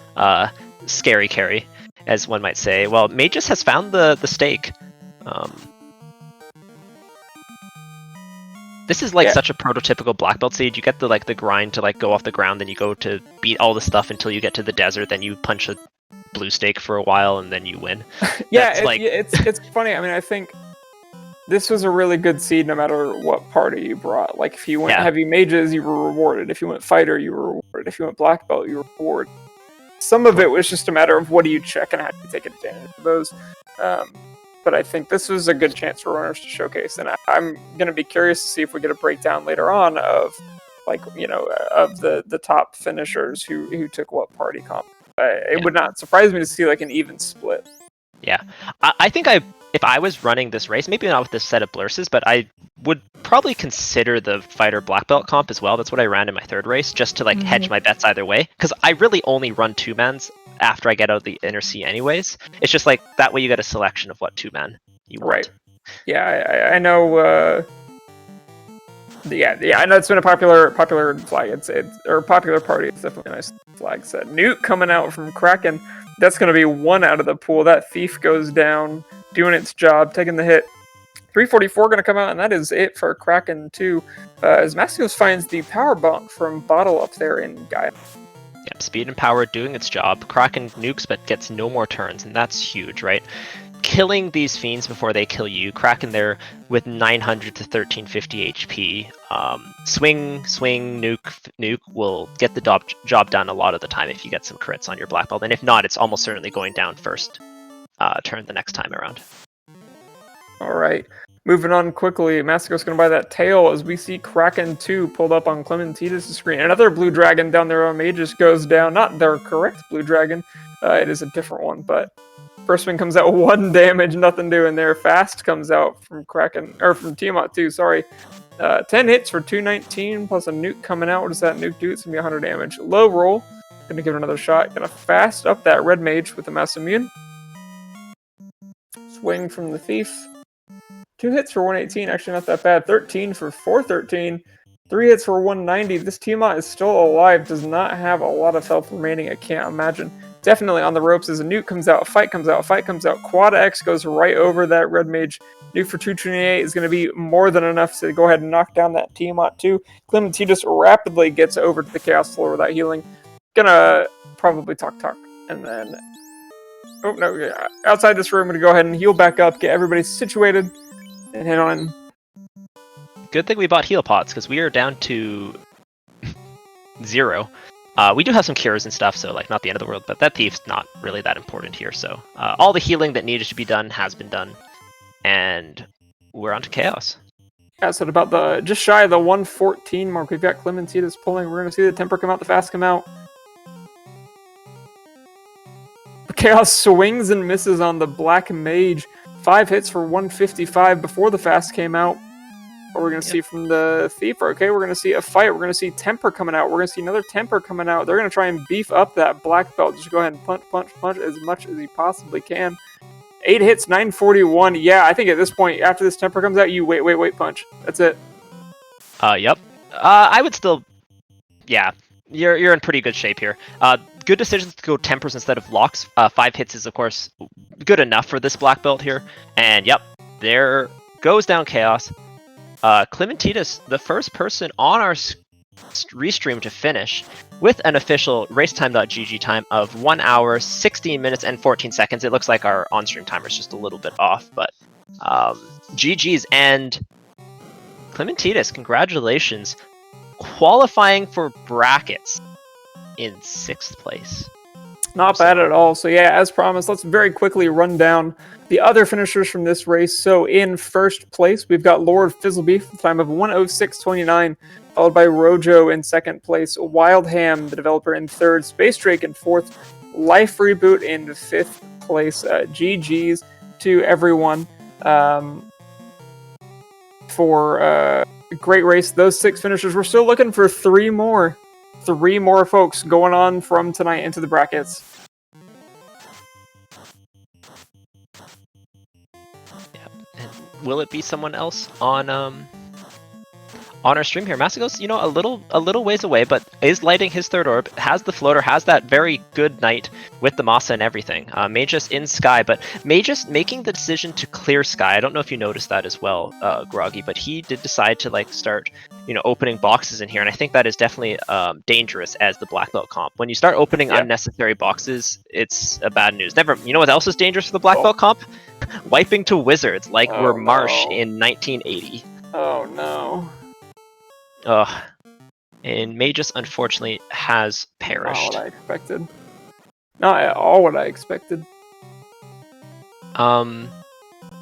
scary carry, as one might say. Well, Magus has found the stake. This is like such a prototypical black belt seed. You get the grind to like go off the ground, then you go to beat all the stuff until you get to the desert, then you punch a blue stake for a while, and then you win. It's funny. I mean, I think this was a really good seed no matter what party you brought. Like if you went heavy mages, you were rewarded. If you went fighter, you were rewarded. If you went black belt, you were rewarded. Some of it was just a matter of what do you check and how do you take advantage of those. But I think this was a good chance for runners to showcase, and I'm going to be curious to see if we get a breakdown later on of, of the top finishers who took what party comp. It would not surprise me to see like an even split. Yeah, I think if I was running this race, maybe not with this set of blurses, but I would probably consider the fighter black belt comp as well. That's what I ran in my third race, just to hedge my bets either way, because I really only run 2-mans after I get out of the inner sea anyways. It's just like that way you get a selection of what 2-man you want. Right. Yeah, I know. I know it's been a popular flag. Or popular party. It's definitely a nice flag set. Newt coming out from Kraken. That's going to be one out of the pool. That thief goes down, doing its job, taking the hit. 344 going to come out, and that is it for Kraken 2. As Mastios finds the power bump from Bottle up there in Gaia. Yep, speed and power doing its job. Kraken nukes but gets no more turns, and that's huge, right? Killing these fiends before they kill you. Kraken there with 900 to 1350 HP. Swing, nuke will get the job done a lot of the time if you get some crits on your black belt, and if not, it's almost certainly going down first turn the next time around. Alright, moving on quickly, Mastico's going to buy that tail as we see Kraken 2 pulled up on Clementina's screen. Another blue dragon down there on Mages goes down. Not their correct blue dragon, it is a different one, but first one comes out 1 damage, nothing doing there. Fast comes out from Kraken, or from Tiamat 2, sorry. 10 hits for 219, plus a nuke coming out. What does that nuke do? It's going to be 100 damage. Low roll, going to give it another shot. Going to fast up that red mage with a mass immune. Swing from the thief. 2 hits for 118, actually not that bad. 13 for 413. 3 hits for 190. This Tiamat is still alive, does not have a lot of health remaining, I can't imagine. Definitely on the ropes as a nuke comes out, fight comes out. Quad X goes right over that red mage. Nuke for 228 is going to be more than enough to go ahead and knock down that Tiamat too. Clementine just rapidly gets over to the chaos floor without healing. Gonna probably talk, and then... Oh, no, yeah. Outside this room, I'm going to go ahead and heal back up, get everybody situated, and head on in. Good thing we bought heal pots, because we are down to 0. We do have some cures and stuff, so like not the end of the world, but that thief's not really that important here. So all the healing that needed to be done has been done, and we're on to chaos. Yeah, so at about just shy of the 114 mark, we've got Clementine pulling. We're going to see the temper come out, the fast come out. Chaos swings and misses on the black mage. 5 hits for 155 before the fast came out. What we're going to see from the thief. Okay, we're going to see a fight. We're going to see temper coming out. We're going to see another temper coming out. They're going to try and beef up that black belt. Just go ahead and punch as much as he possibly can. 8 hits, 941. Yeah, I think at this point, after this temper comes out, you wait, punch. That's it. Yep. I would still... Yeah, you're in pretty good shape here. Good decisions to go tempers instead of locks. 5 hits is, of course, good enough for this black belt here. And yep, there goes down chaos. Clementitas, the first person on our restream to finish with an official racetime.gg time of 1 hour, 16 minutes, and 14 seconds. It looks like our on-stream timer is just a little bit off, but GG's. And Clementitas, congratulations, qualifying for brackets in 6th place. Not bad at all. So yeah, as promised, let's very quickly run down the other finishers from this race. So in first place, we've got Lord Fizzlebeef with a time of 1:06:29, followed by Rojo in second place, Wildham, the developer, in third, Space Drake in fourth, Life Reboot in fifth place. GG's to everyone for a great race. Those 6 finishers. We're still looking for 3 more. 3 more folks going on from tonight into the brackets. Yeah. And will it be someone else on on our stream here. Masagos, a little ways away, but is lighting his third orb, has the floater, has that very good night with the Masa and everything. Magus in Sky, but Magus making the decision to clear Sky. I don't know if you noticed that as well, Groggy, but he did decide to like start, opening boxes in here, and I think that is definitely dangerous as the black belt comp. When you start opening unnecessary boxes, it's a bad news. Never, you know what else is dangerous for the black belt comp? Wiping to wizards like we're Marsh in 1980. Oh no. Ugh. And Magus unfortunately has perished. Not what I expected. Not at all what I expected.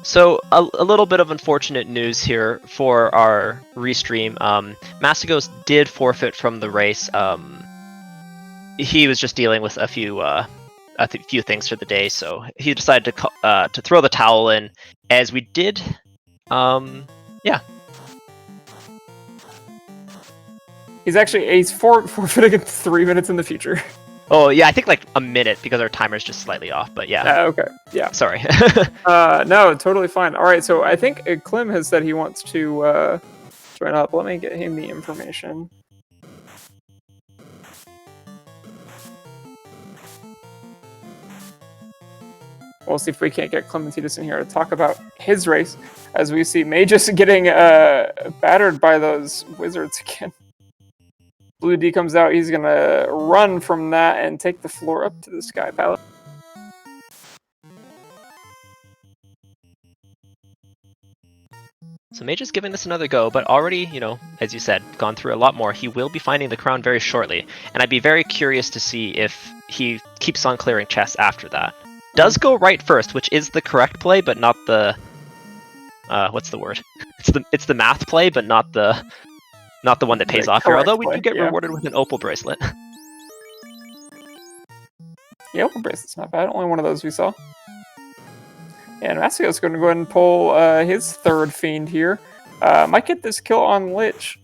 So a little bit of unfortunate news here for our restream. Masagos did forfeit from the race. He was just dealing with a few things for the day, so he decided to throw the towel in, as we did. Yeah. He's forfeiting 3 minutes in the future. Oh yeah, I think like a minute because our timer's just slightly off. But yeah. Okay. Yeah. Sorry. No, totally fine. All right. So I think Clem has said he wants to join up. Let me get him the information. We'll see if we can't get Clementine in here to talk about his race, as we see Magus getting battered by those wizards again. Blue D comes out. He's going to run from that and take the floor up to the Sky Palace. So Mage is giving this another go, but already, as you said, gone through a lot more. He will be finding the crown very shortly, and I'd be very curious to see if he keeps on clearing chests after that. Does go right first, which is the correct play, but not the... what's the word? It's the math play, but not the one that pays off here, although we do get rewarded with an opal bracelet. Yeah, opal bracelet's not bad. Only one of those we saw. And Masagos going to go ahead and pull his third fiend here. Might get this kill on Lich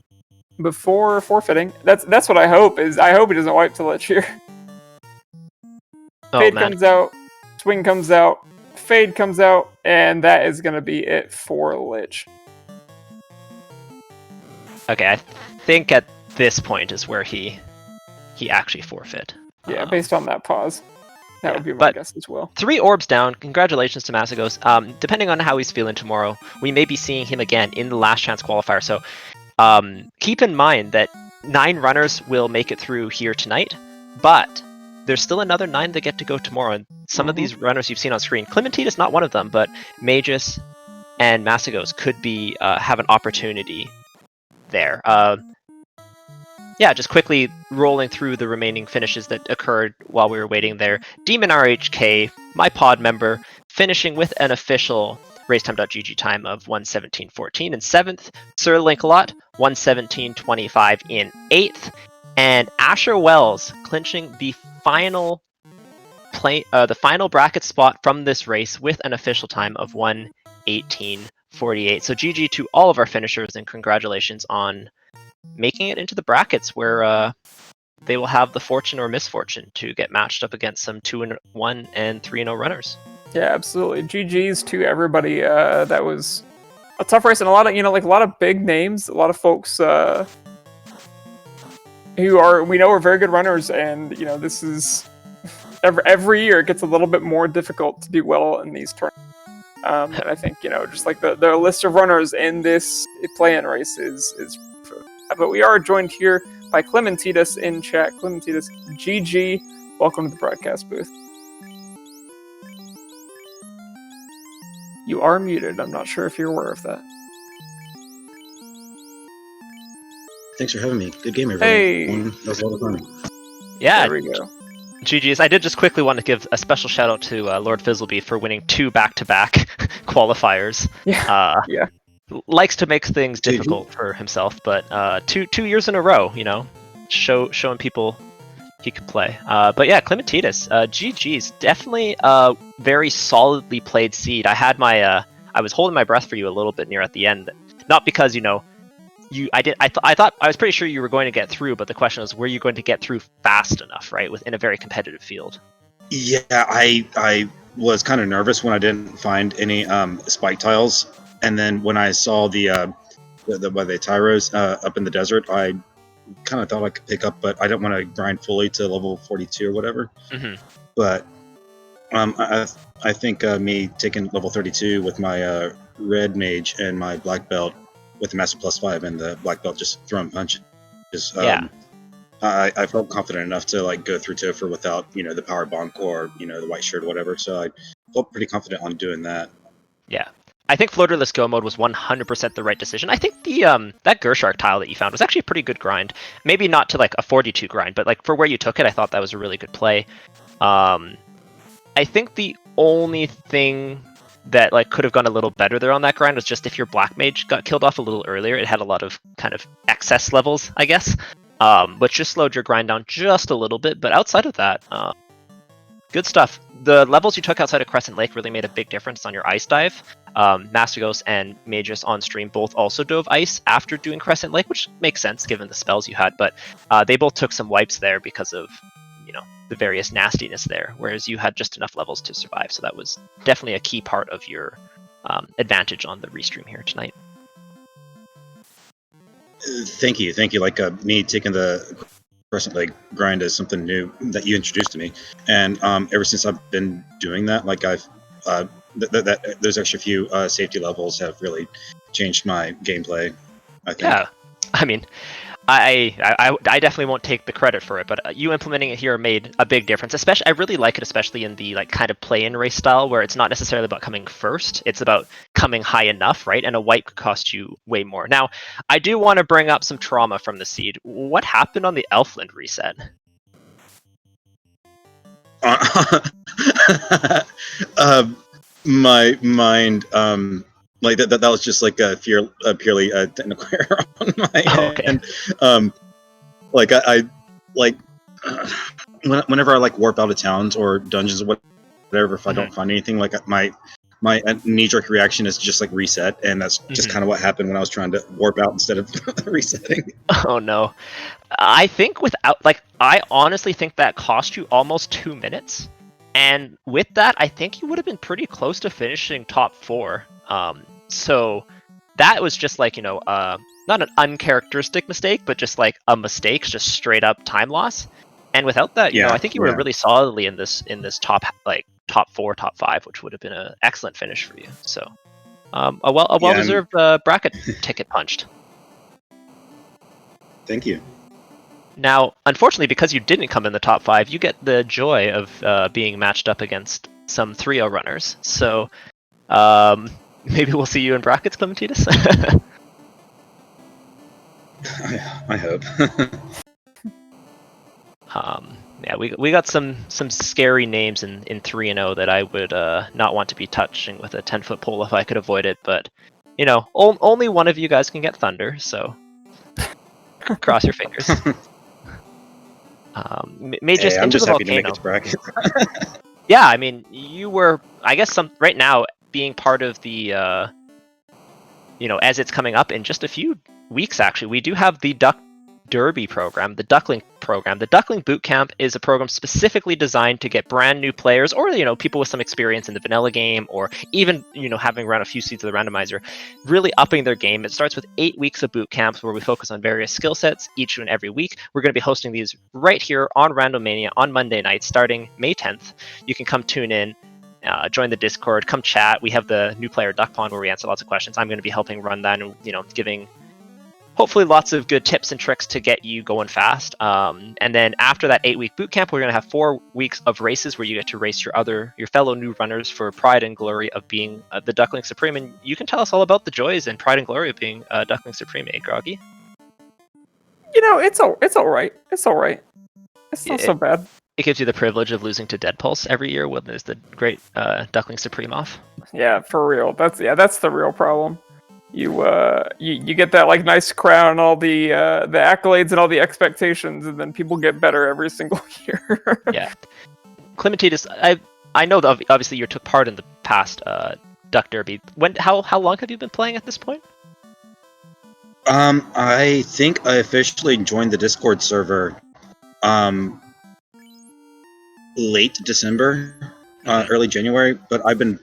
before forfeiting. That's what I hope. I hope he doesn't wipe to Lich here. Fade comes out. Swing comes out. Fade comes out. And that is going to be it for Lich. Okay, I think at this point is where he actually forfeit. Yeah, based on that pause. That would be my guess as well. 3 orbs down. Congratulations to Masagos. Depending on how he's feeling tomorrow, we may be seeing him again in the last chance qualifier. So keep in mind that 9 runners will make it through here tonight, but there's still another 9 that get to go tomorrow. And some of these runners you've seen on screen, Clementine is not one of them, but Magus and Masagos could be have an opportunity there. Yeah, just quickly rolling through the remaining finishes that occurred while we were waiting there. Demon RHK, my pod member, finishing with an official racetime.gg time of 1:17.14 in 7th. Sir Linkalot, 1:17.25 in 8th. And Asher Wells clinching the final bracket spot from this race with an official time of 1:18.48. So GG to all of our finishers, and congratulations on making it into the brackets where they will have the fortune or misfortune to get matched up against some 2-1 and 3-0 runners. Yeah, absolutely. GG's to everybody. That was a tough race, and a lot of big names, a lot of folks who we know are very good runners, and this is every year it gets a little bit more difficult to do well in these tournaments. And I think just like the list of runners in this play-in race is. But we are joined here by Clementitas in chat. Clementitas, GG. Welcome to the broadcast booth. You are muted. I'm not sure if you're aware of that. Thanks for having me. Good game, everyone. Hey. That was a lot of fun. Yeah. There we go. GG's. I did just quickly want to give a special shout out to Lord Fizzleby for winning 2 back-to-back qualifiers. Yeah. Yeah. Likes to make things difficult for himself, but 2 years in a row, showing people he could play. But yeah, Clementitas, GG's, definitely a very solidly played seed. I had I was holding my breath for you a little bit near at the end, not because I thought I was pretty sure you were going to get through, but the question was, were you going to get through fast enough, right, within a very competitive field? Yeah, I was kind of nervous when I didn't find any spike tiles. And then when I saw the the Tyros up in the desert. I kind of thought I could pick up, but I don't want to grind fully to level 42 or whatever. Mm-hmm. But I think me taking level 32 with my red mage and my black belt with the master +5 and the black belt just throwing punches. Yeah. I felt confident enough to like go through Topher without the power bonk or the white shirt or whatever. So I felt pretty confident on doing that. Yeah. I think floaterless go mode was 100% the right decision. I think the that Gershark tile that you found was actually a pretty good grind. Maybe not to like a 42 grind, but like for where you took it, I thought that was a really good play. I think the only thing that like could have gone a little better there on that grind was just if your black mage got killed off a little earlier. It had a lot of kind of excess levels, I guess, which just slowed your grind down just a little bit. But outside of that, good stuff. The levels you took outside of Crescent Lake really made a big difference on your ice dive. Mastigos and Magus on stream both also dove ice after doing Crescent Lake, which makes sense given the spells you had, but they both took some wipes there because of the various nastiness there, whereas you had just enough levels to survive. So that was definitely a key part of your advantage on the restream here tonight. Thank you. Like me taking the Crescent Lake grind is something new that you introduced to me, and ever since I've been doing that, like I've those extra few safety levels have really changed my gameplay, I think. Yeah, I mean, I definitely won't take the credit for it, but you implementing it here made a big difference. Especially, I really like it, especially in the like kind of play-in race style where it's not necessarily about coming first; it's about coming high enough, right? And a wipe could cost you way more. Now, I do want to bring up some trauma from the seed. What happened on the Elfland reset? My mind, like that was just like a purely technical error on my Okay. end. Like I like whenever I like warp out of towns or dungeons or whatever, if I don't find anything, like my knee-jerk reaction is just like reset, and that's just kind of what happened when I was trying to warp out instead of resetting. Oh no. I think I honestly think that cost you almost 2 minutes. And with that, I think you would have been pretty close to finishing top 4. So that was just like, not an uncharacteristic mistake, but just like a mistake, just straight up time loss. And without that, I think you were really solidly in this top 4, top 5, which would have been an excellent finish for you. So a well-deserved bracket ticket punched. Thank you. Now, unfortunately, because you didn't come in the top 5, you get the joy of being matched up against some 3-0 runners. So maybe we'll see you in brackets, Clementine. I hope. Yeah, we got some scary names in 3-0 that I would not want to be touching with a 10-foot pole if I could avoid it. But only one of you guys can get Thunder, so cross your fingers. Mages I'm into just the happy volcano. to make it to bracket. Yeah, I mean, you were, I guess, right now being part of the, as it's coming up in just a few weeks. Actually, we do have the Duck Derby program, the Duckling program. The Duckling Bootcamp is a program specifically designed to get brand new players, or people with some experience in the vanilla game, or even having run a few seasons of the randomizer, really upping their game. It starts with 8 weeks of boot camps where we focus on various skill sets each and every week. We're going to be hosting these right here on Randomania on Monday night, starting May 10th. You can come tune in. Join the Discord, come chat. We have the new player Duck Pond where we answer lots of questions. I'm going to be helping run that and giving hopefully lots of good tips and tricks to get you going fast. And then after that 8-week bootcamp, we're going to have 4 weeks of races where you get to race your fellow new runners for pride and glory of being the Duckling Supreme. And you can tell us all about the joys and pride and glory of being Duckling Supreme, Groggy? It's all right. It's all right. It's not so bad. It gives you the privilege of losing to Dead Pulse every year when there's the great Duckling Supreme off. Yeah, for real. That's the real problem. You get that like nice crown and all the accolades and all the expectations, and then people get better every single year. Yeah, Clementine, I know that obviously you took part in the past Duck Derby. How long have you been playing at this point? I think I officially joined the Discord server late December, early January, but I've been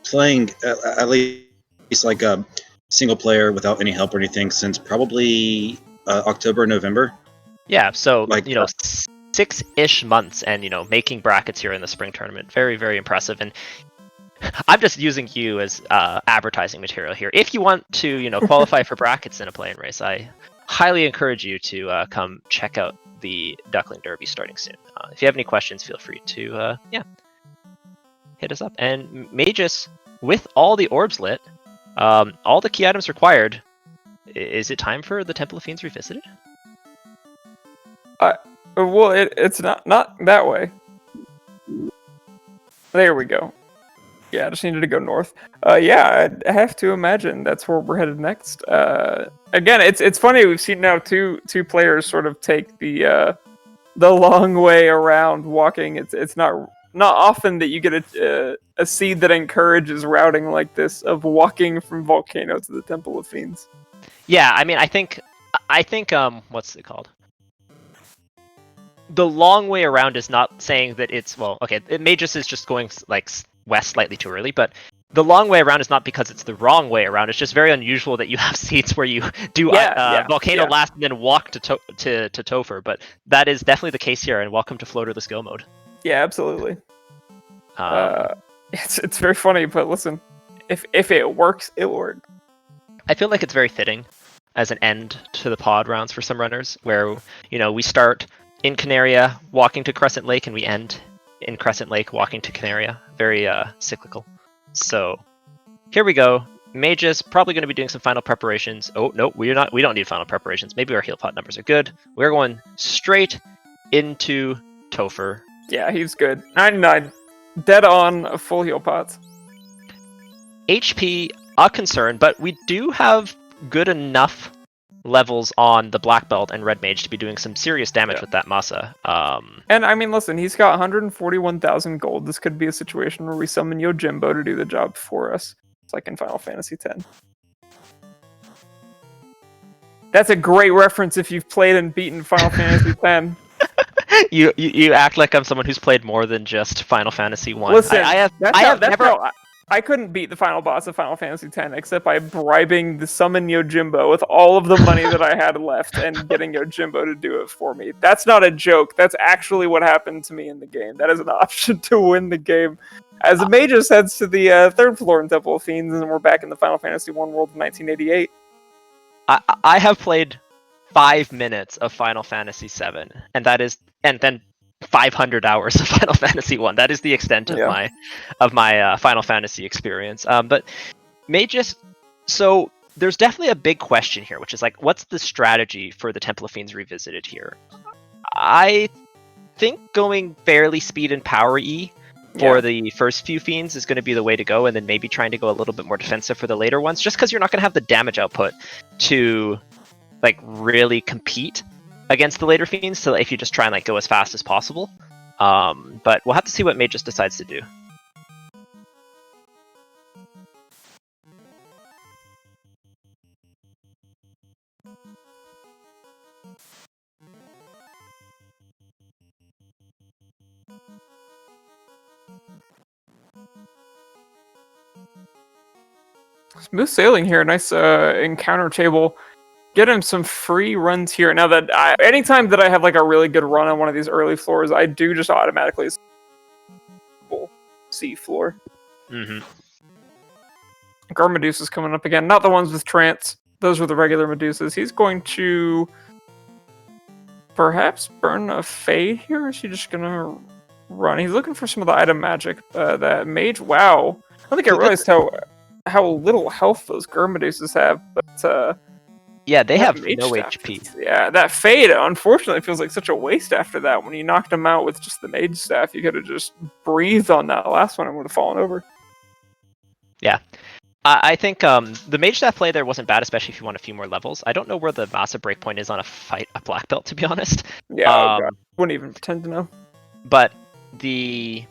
playing at least like single player without any help or anything since probably October, November. Yeah, so Like, 6-ish months, and making brackets here in the spring tournament, very, very impressive. And I'm just using you as advertising material here. If you want to, qualify for brackets in a play-in race, I highly encourage you to come check out the Duckling Derby starting soon. If you have any questions, feel free to hit us up. And Magus, with all the orbs lit, all the key items required, is it time for the Temple of Fiends Revisited? Well, it's not that way. There we go. Yeah, I just needed to go north. Yeah, I have to imagine that's where we're headed next. Again, it's funny, we've seen now two players sort of take the long way around walking. It's not often that you get a seed that encourages routing like this, of walking from Volcano to the Temple of Fiends. Yeah, I mean, I think what's it called? The long way around is not saying that it's, well, okay, Magus is just going like west slightly too early, but the long way around is not because it's the wrong way around. It's just very unusual that you have seats where you do Volcano last and then walk to Topher, but that is definitely the case here, and welcome to Floaterless Go mode. Yeah, absolutely. It's very funny, but listen, if it works, it works. I feel like it's very fitting as an end to the pod rounds for some runners, where we start in Canaria, walking to Crescent Lake, and we end in Crescent Lake, walking to Canaria. Very cyclical. So here we go. Mage's probably going to be doing some final preparations. Oh no, we don't need final preparations. Maybe our heal pot numbers are good. We're going straight into Topher. Yeah, he's good. 99, dead on, full heal pots. HP a concern, but we do have good enough levels on the Black Belt and Red Mage to be doing some serious damage with that Masa. And I mean, listen, he's got 141,000 gold. This could be a situation where we summon Yojimbo to do the job for us. It's like in Final Fantasy X. That's a great reference if you've played and beaten Final Fantasy X. You act like I'm someone who's played more than just Final Fantasy 1. Listen, I couldn't beat the final boss of Final Fantasy X except by bribing the summon Yojimbo with all of the money that I had left and getting Yojimbo to do it for me. That's not a joke. That's actually what happened to me in the game. That is an option to win the game. As Magus heads to the third floor in Temple of Fiends, and we're back in the Final Fantasy 1 world of 1988. I have played 5 minutes of Final Fantasy 7, and then 500 hours of Final Fantasy 1. That is the extent of my Final Fantasy experience. But Magus, so there's definitely a big question here, which is like, what's the strategy for the Temple of Fiends Revisited here? I think going fairly speed and power-y for the first few Fiends is going to be the way to go, and then maybe trying to go a little bit more defensive for the later ones, just because you're not going to have the damage output to like really compete against the later Fiends, so if you just try and like go as fast as possible. But we'll have to see what Magus decides to do. Smooth sailing here. Nice encounter table. Get him some free runs here. Now that anytime that I have like a really good run on one of these early floors, I do just automatically C floor. Mm-hmm. Medusa's coming up again. Not the ones with trance. Those were the regular Medusas. He's going to perhaps burn a Fade here. Or is he just gonna run? He's looking for some of the item magic. That Mage. Wow. I don't think I realized how little health those Medusas have, but yeah, they have Mage no staff. HP. Yeah, that Fade, unfortunately, feels like such a waste after that. When you knocked him out with just the Mage staff, you could have just breathed on that last one and would have fallen over. Yeah. I think the Mage staff play there wasn't bad, especially if you want a few more levels. I don't know where the Masa breakpoint is on a Black Belt, to be honest. Yeah, wouldn't even pretend to know. But the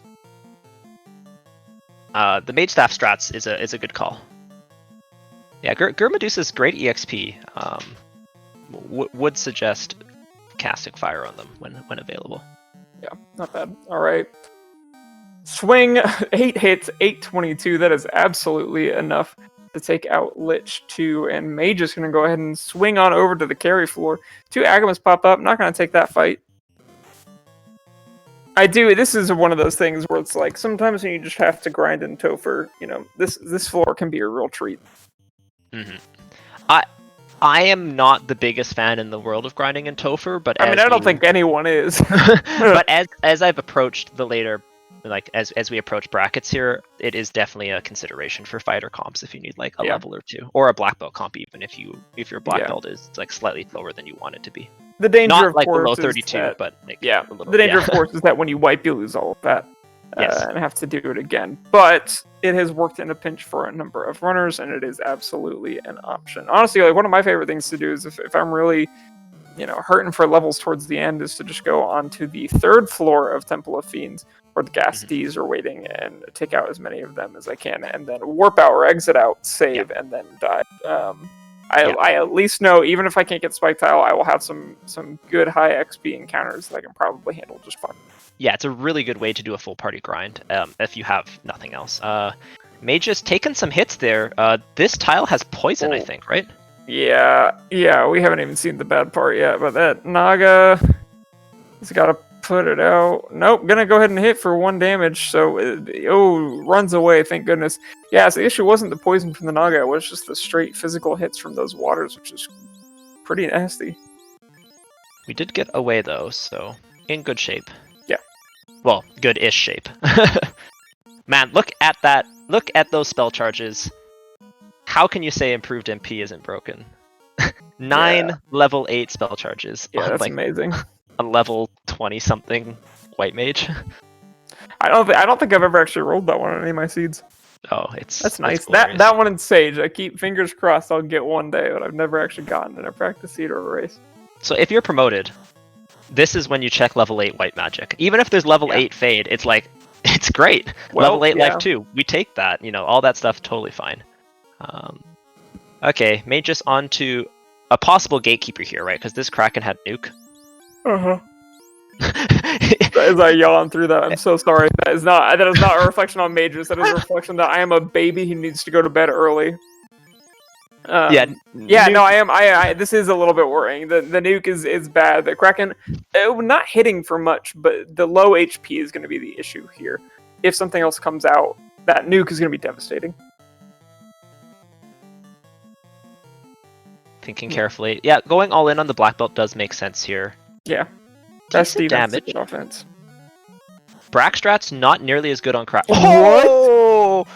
Mage staff strats is a good call. Yeah, Medusa's great EXP. Would suggest casting fire on them when available. Yeah, not bad. All right. Swing, 8 hits, 822. That is absolutely enough to take out Lich 2, and Mage is going to go ahead and swing on over to the carry floor. 2 Agamas pop up, not going to take that fight. This is one of those things where it's like, sometimes when you just have to grind in Topher, this floor can be a real treat. Mm-hmm. I am not the biggest fan in the world of grinding in Topher, but I don't think anyone is. But as I've approached the later, like as we approach brackets here, it is definitely a consideration for fighter comps if you need like a level or 2, or a black belt comp even if your black belt is like slightly lower than you want it to be. The danger, not of like course, below 32, that, but like the little, danger, of course, is that when you wipe, you lose all of that. And have to do it again. But it has worked in a pinch for a number of runners, and it is absolutely an option. Honestly, like one of my favorite things to do is if I'm really, hurting for levels towards the end, is to just go onto the 3rd floor of Temple of Fiends, where the gas Ds are waiting, and take out as many of them as I can, and then warp out or exit out, save, and then die. I at least know, even if I can't get Spike Tile, I will have some good high XP encounters that I can probably handle just fine. Yeah, it's a really good way to do a full party grind if you have nothing else. Mage has taken some hits there. This tile has poison, I think, right? Yeah, we haven't even seen the bad part yet, but that Naga has got to put it out. Nope, gonna go ahead and hit for 1 damage, so runs away, thank goodness. Yeah, so the issue wasn't the poison from the Naga, it was just the straight physical hits from those waters, which is pretty nasty. We did get away though, so in good shape. Yeah. Well, good-ish shape. Man, look at that. Look at those spell charges. How can you say improved MP isn't broken? 9 level 8 spell charges. Yeah, that's amazing. A level 20-something white mage. I don't think I've ever actually rolled that one on any of my seeds. Oh, that's nice. That one in Sage, I keep fingers crossed I'll get one day, but I've never actually gotten in a practice seed or a race. So if you're promoted, this is when you check level 8 white magic. Even if there's level 8 fade, it's like, it's great. Level 8 life 2, we take that. All that stuff, totally fine. Okay, Magus on to a possible gatekeeper here, right? Because this Kraken had nuke. Uh-huh. As I yawn through that, I'm so sorry. That is not a reflection on Mages. That is a reflection that I am a baby who needs to go to bed early. No, I am. This is a little bit worrying. The nuke is bad. The Kraken, not hitting for much, but the low HP is going to be the issue here. If something else comes out, that nuke is going to be devastating. Thinking carefully. Yeah, going all in on the black belt does make sense here. Yeah. That's the damage. Offense. Brackstrat's not nearly as good on Kraken. What?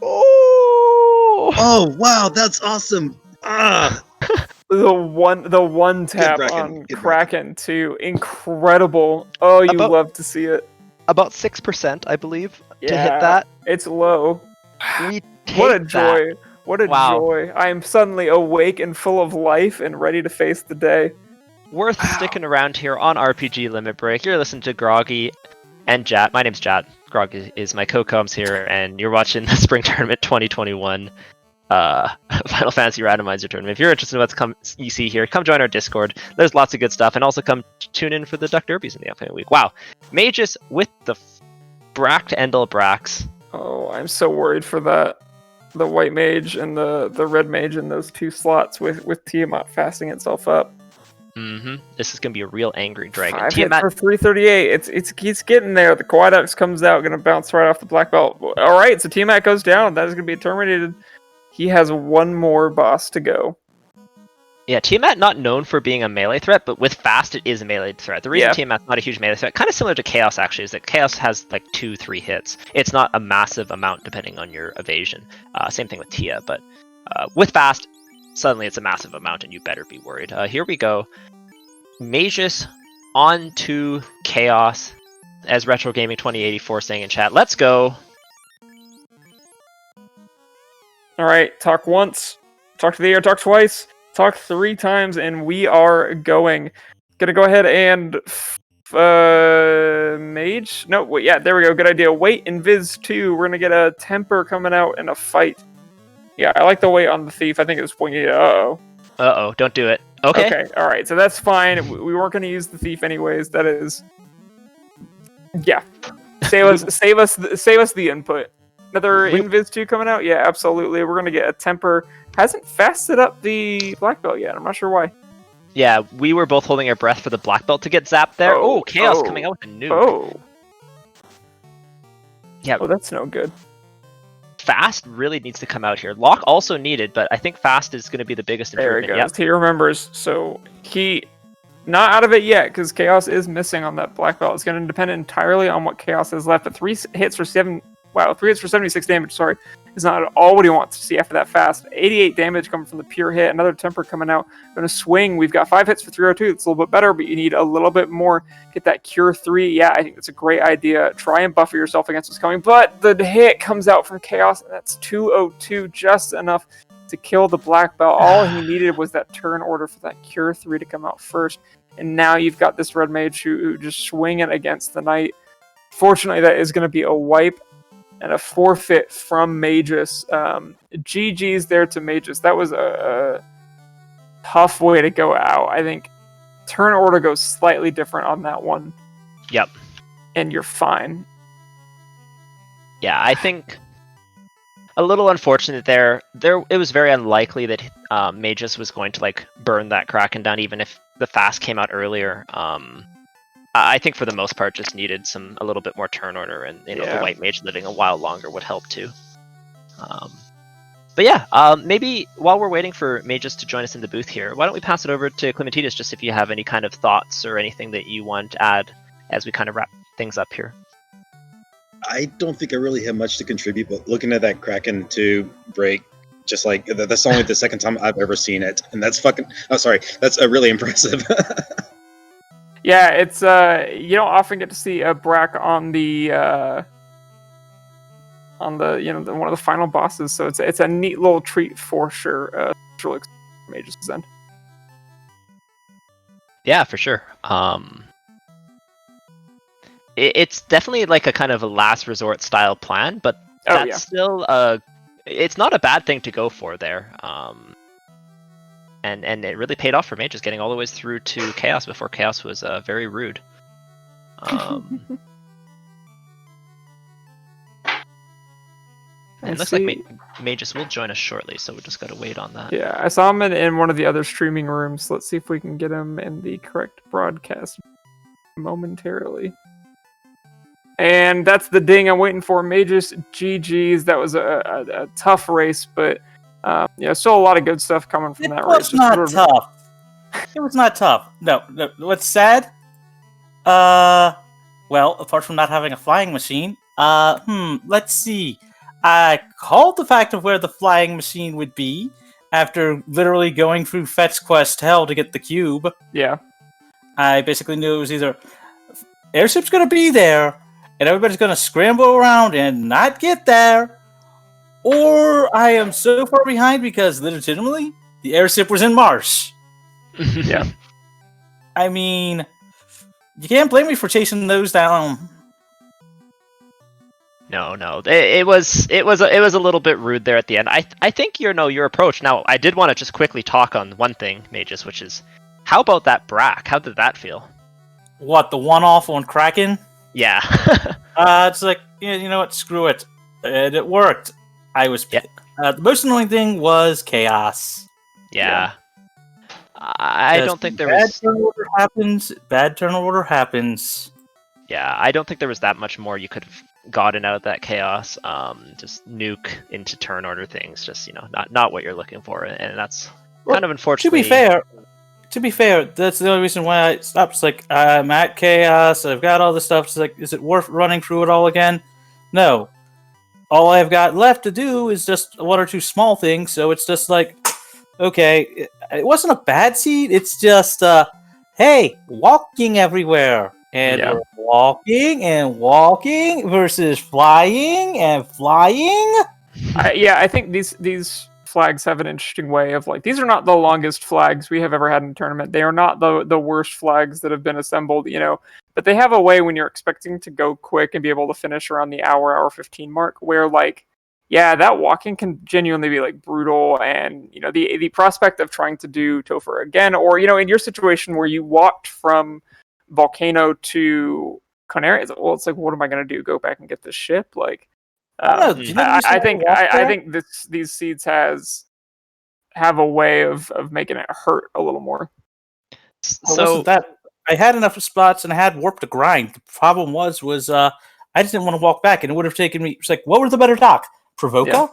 Oh wow, that's awesome! Ah. The one tap on Kraken too, incredible. Oh, you love to see it. About 6%, I believe, to hit that. It's low. What a joy! What a joy! I am suddenly awake and full of life and ready to face the day. Worth sticking around here on RPG Limit Break. You're listening to Groggy and Jat. My name's Jat. Grog is my co-coms here, and you're watching the Spring Tournament 2021 Final Fantasy Randomizer Tournament. If you're interested in what's you see here, come join our Discord. There's lots of good stuff, and also come tune in for the Duck Derbies in the upcoming week. Wow. Mages with the Brack to end all Bracks. Oh, I'm so worried for that. The white mage and the red mage in those 2 slots with Tiamat fasting itself up. Mm-hmm. This is gonna be a real angry dragon. 5 hit for 338. It's getting there. The Quadox comes out, gonna bounce right off the black belt. All right, so Tiamat goes down. That is gonna be terminated. He has 1 more boss to go. Yeah, Tiamat not known for being a melee threat, but with fast it is a melee threat. The reason Tiamat's not a huge melee threat, kind of similar to Chaos actually, is that Chaos has like 2-3 hits. It's not a massive amount depending on your evasion. Same thing with Tia, but with fast, suddenly it's a massive amount and you better be worried. Here we go. Magus on to Chaos, as Retro Gaming 2084 saying in chat. Let's go. All right, talk once, talk to the air, talk twice, talk 3 times, and we are going. Gonna go ahead and Mage. No, wait, yeah, there we go. Good idea. Wait in Viz 2. We're gonna get a temper coming out in a fight. Yeah, I like the wait on the thief. I think it was pointing at Uh-oh, don't do it. Okay, alright, so that's fine. We weren't going to use the thief anyways. That is... Yeah. Save us the input. Another Invis 2 coming out? Yeah, absolutely. We're going to get a Temper. Hasn't fasted up the Black Belt yet. I'm not sure why. Yeah, we were both holding our breath for the Black Belt to get zapped there. Oh, Chaos coming out with a nuke. Oh. Yeah. Oh, that's no good. Fast really needs to come out here. Lock also needed, but I think Fast is going to be the biggest improvement. There he goes. He remembers. So he not out of it yet because Chaos is missing on that Black Belt. It's going to depend entirely on what Chaos has left. But 3 hits for 76 damage. Sorry, is not at all what he wants to see after that Fast. 88 damage coming from the pure hit. Another Temper coming out. Going to swing. We've got 5 hits for 302. It's a little bit better, but you need a little bit more. Get that Cure 3. Yeah, I think it's a great idea. Try and buffer yourself against what's coming. But the hit comes out from Chaos, and that's 202, just enough to kill the Black Belt. All he needed was that turn order for that Cure 3 to come out first. And now you've got this Red Mage who just swing it against the Knight. Fortunately, that is going to be a wipe and a forfeit from Magus. GG's there to Magus. That was a tough way to go out. I think turn order goes slightly different on that one. Yep. And you're fine. Yeah, I think a little unfortunate there. It was very unlikely that Magus was going to like burn that Kraken down, even if the Fast came out earlier. I think for the most part, just needed a little bit more turn order, and the White Mage living a while longer would help too. But yeah, maybe while we're waiting for Magus to join us in the booth here, why don't we pass it over to Clementine, just if you have any kind of thoughts or anything that you want to add as we kind of wrap things up here. I don't think I really have much to contribute, but looking at that Kraken 2 break, just like that's only the second time I've ever seen it, and that's that's really impressive. Yeah, it's you don't often get to see a Brack on the one of the final bosses, so it's a neat little treat for sure. It's really Mage's end. Yeah, for sure. It's definitely like a kind of a last resort style plan, but that's still it's not a bad thing to go for there. And it really paid off for Mage, getting all the way through to Chaos before Chaos was very rude. It looks like Magus will join us shortly, so we just got to wait on that. Yeah, I saw him in one of the other streaming rooms. Let's see if we can get him in the correct broadcast momentarily. And that's the ding I'm waiting for. Magus, GG's. That was a tough race, but still a lot of good stuff coming from that race. It was not tough. It was not tough. No. What's sad? Well, apart from not having a flying machine, let's see. I called the fact of where the flying machine would be after literally going through Fetch Quest hell to get the cube. Yeah. I basically knew it was either airship's going to be there, and everybody's going to scramble around and not get there, or I am so far behind because legitimately the airship was in Marsh. Yeah. I mean, you can't blame me for chasing those down. No. It was a little bit rude there at the end. I think your approach. Now, I did want to just quickly talk on one thing, Magus, which is how about that Brack? How did that feel? What, the one-off on Kraken? Yeah. It's like, you know what? Screw it. It worked. I was. Yeah. The most annoying thing was Chaos. Yeah. I don't think there was. Bad turn order happens. Yeah, I don't think there was that much more you could have gotten out of that Chaos. Just nuke into turn order things. Just not what you're looking for, and that's kind of unfortunately. To be fair, that's the only reason why I stopped. It's like I'm at Chaos. I've got all this stuff. It's like, is it worth running through it all again? No. All I've got left to do is just one or two small things. So it's just like, okay, it wasn't a bad seed. It's just, hey, walking everywhere. And we're walking and walking versus flying and flying. I think these flags have an interesting way of these are not the longest flags we have ever had in a tournament. They are not the worst flags that have been assembled, but they have a way when you're expecting to go quick and be able to finish around the hour 15 mark where that walking can genuinely be brutal, and the prospect of trying to do Topher again, or in your situation where you walked from Volcano to Conera, it's what am I going to do? Go back and get this ship? don't know. Do you know the reason I why think walked I back? think these seeds have a way of making it hurt a little more. It So wasn't that. I had enough spots and I had warp to grind. The problem was I just didn't want to walk back, and it would have taken me. It's like, what was the better dock, Provoca,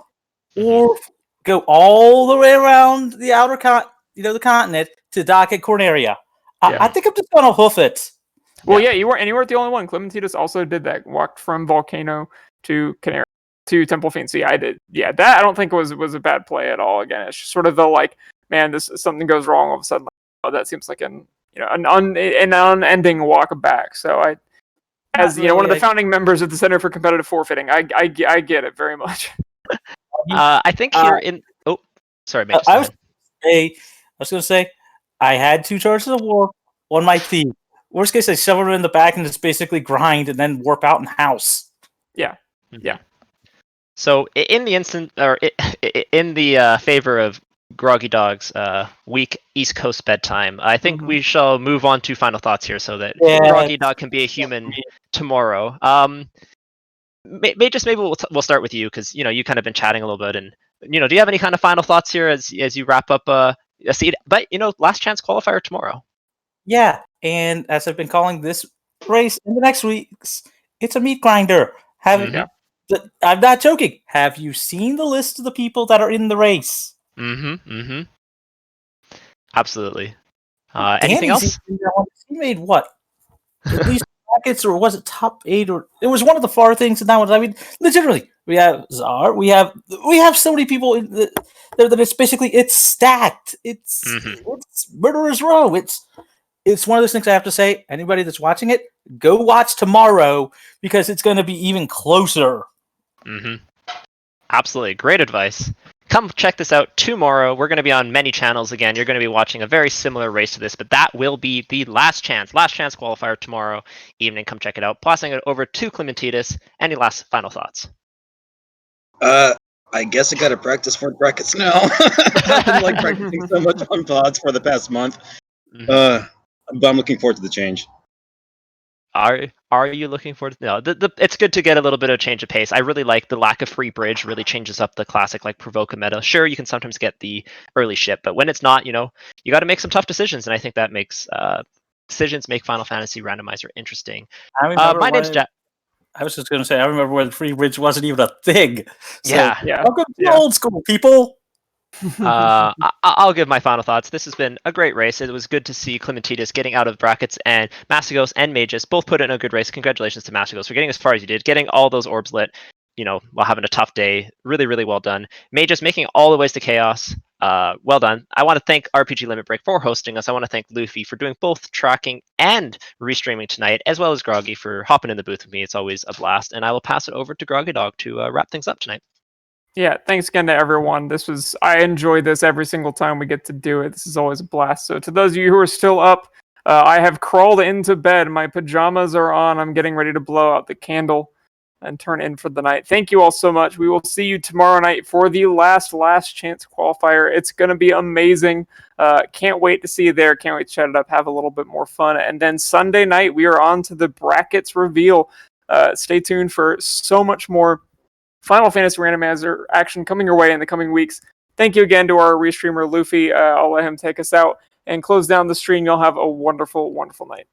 or go all the way around the the continent to dock at Corneria? Yeah. I think I'm just gonna hoof it. Well, yeah, you weren't the only one. Clementitas also did that. Walked from Volcano to Canary to Temple Fiend. So yeah, I did. Yeah, that I don't think was a bad play at all. Again, it's just sort of the like, man, this something goes wrong all of a sudden. Like, oh, that seems like an unending walk back. So as one of the founding members of the Center for Competitive Forfeiting, I get it very much. I think here in sorry, Mage, I was going to say I had 2 charges of warp on my thief. Worst case, I shove her in the back and just basically grind and then warp out in house. Yeah. Yeah. So in the instant, or in the favor of Groggy Dog's weak East Coast bedtime, I think we shall move on to final thoughts here, so that Groggy Dog can be a human tomorrow. Maybe we'll start with you, because you kind of been chatting a little bit, and do you have any kind of final thoughts here as you wrap up a seed? But last chance qualifier tomorrow. Yeah, and as I've been calling this race in the next weeks, it's a meat grinder. I'm not joking. Have you seen the list of the people that are in the race? Absolutely. Anything else? He made what? At least brackets, or was it top 8? Or it was one of the far things in that one. I mean, legitimately, we have Czar. We have so many people in there that it's stacked. It's Murderer's Row. It's one of those things I have to say. Anybody that's watching it, go watch tomorrow, because it's going to be even closer. Absolutely. Great advice. Come check this out tomorrow. We're going to be on many channels again. You're going to be watching a very similar race to this, but that will be the last chance qualifier tomorrow evening. Come check it out. Passing it over to Clementitas. Any last final thoughts? I guess I got to practice for brackets now. I've been practicing so much on pods for the past month. But I'm looking forward to the change. Are you looking forward to it's good to get a little bit of change of pace. I really like the lack of free bridge, really changes up the classic Provoca meta. Sure, you can sometimes get the early ship, but when it's not, you got to make some tough decisions, and I think that makes decisions make Final Fantasy Randomizer interesting. My name's Jack. I was just going to say, I remember when free bridge wasn't even a thing. So, yeah. Welcome to old school, people. I'll give my final thoughts. This has been a great race. It was good to see Clementitas getting out of brackets, and Masagos and Mages both put in a good race. Congratulations to Masagos for getting as far as you did, getting all those orbs lit, while having a tough day. Really, really well done. Mages making it all the ways to Chaos. Well done. I want to thank RPG Limit Break for hosting us. I want to thank Luffy for doing both tracking and restreaming tonight, as well as Groggy for hopping in the booth with me. It's always a blast. And I will pass it over to Groggy Dog to wrap things up tonight. Yeah, thanks again to everyone. I enjoy this every single time we get to do it. This is always a blast. So to those of you who are still up, I have crawled into bed. My pajamas are on. I'm getting ready to blow out the candle and turn in for the night. Thank you all so much. We will see you tomorrow night for the last chance qualifier. It's going to be amazing. Can't wait to see you there. Can't wait to chat it up, have a little bit more fun. And then Sunday night, we are on to the brackets reveal. Stay tuned for so much more Final Fantasy Randomizer action coming your way in the coming weeks. Thank you again to our restreamer, Luffy. I'll let him take us out and close down the stream. You'll have a wonderful, wonderful night.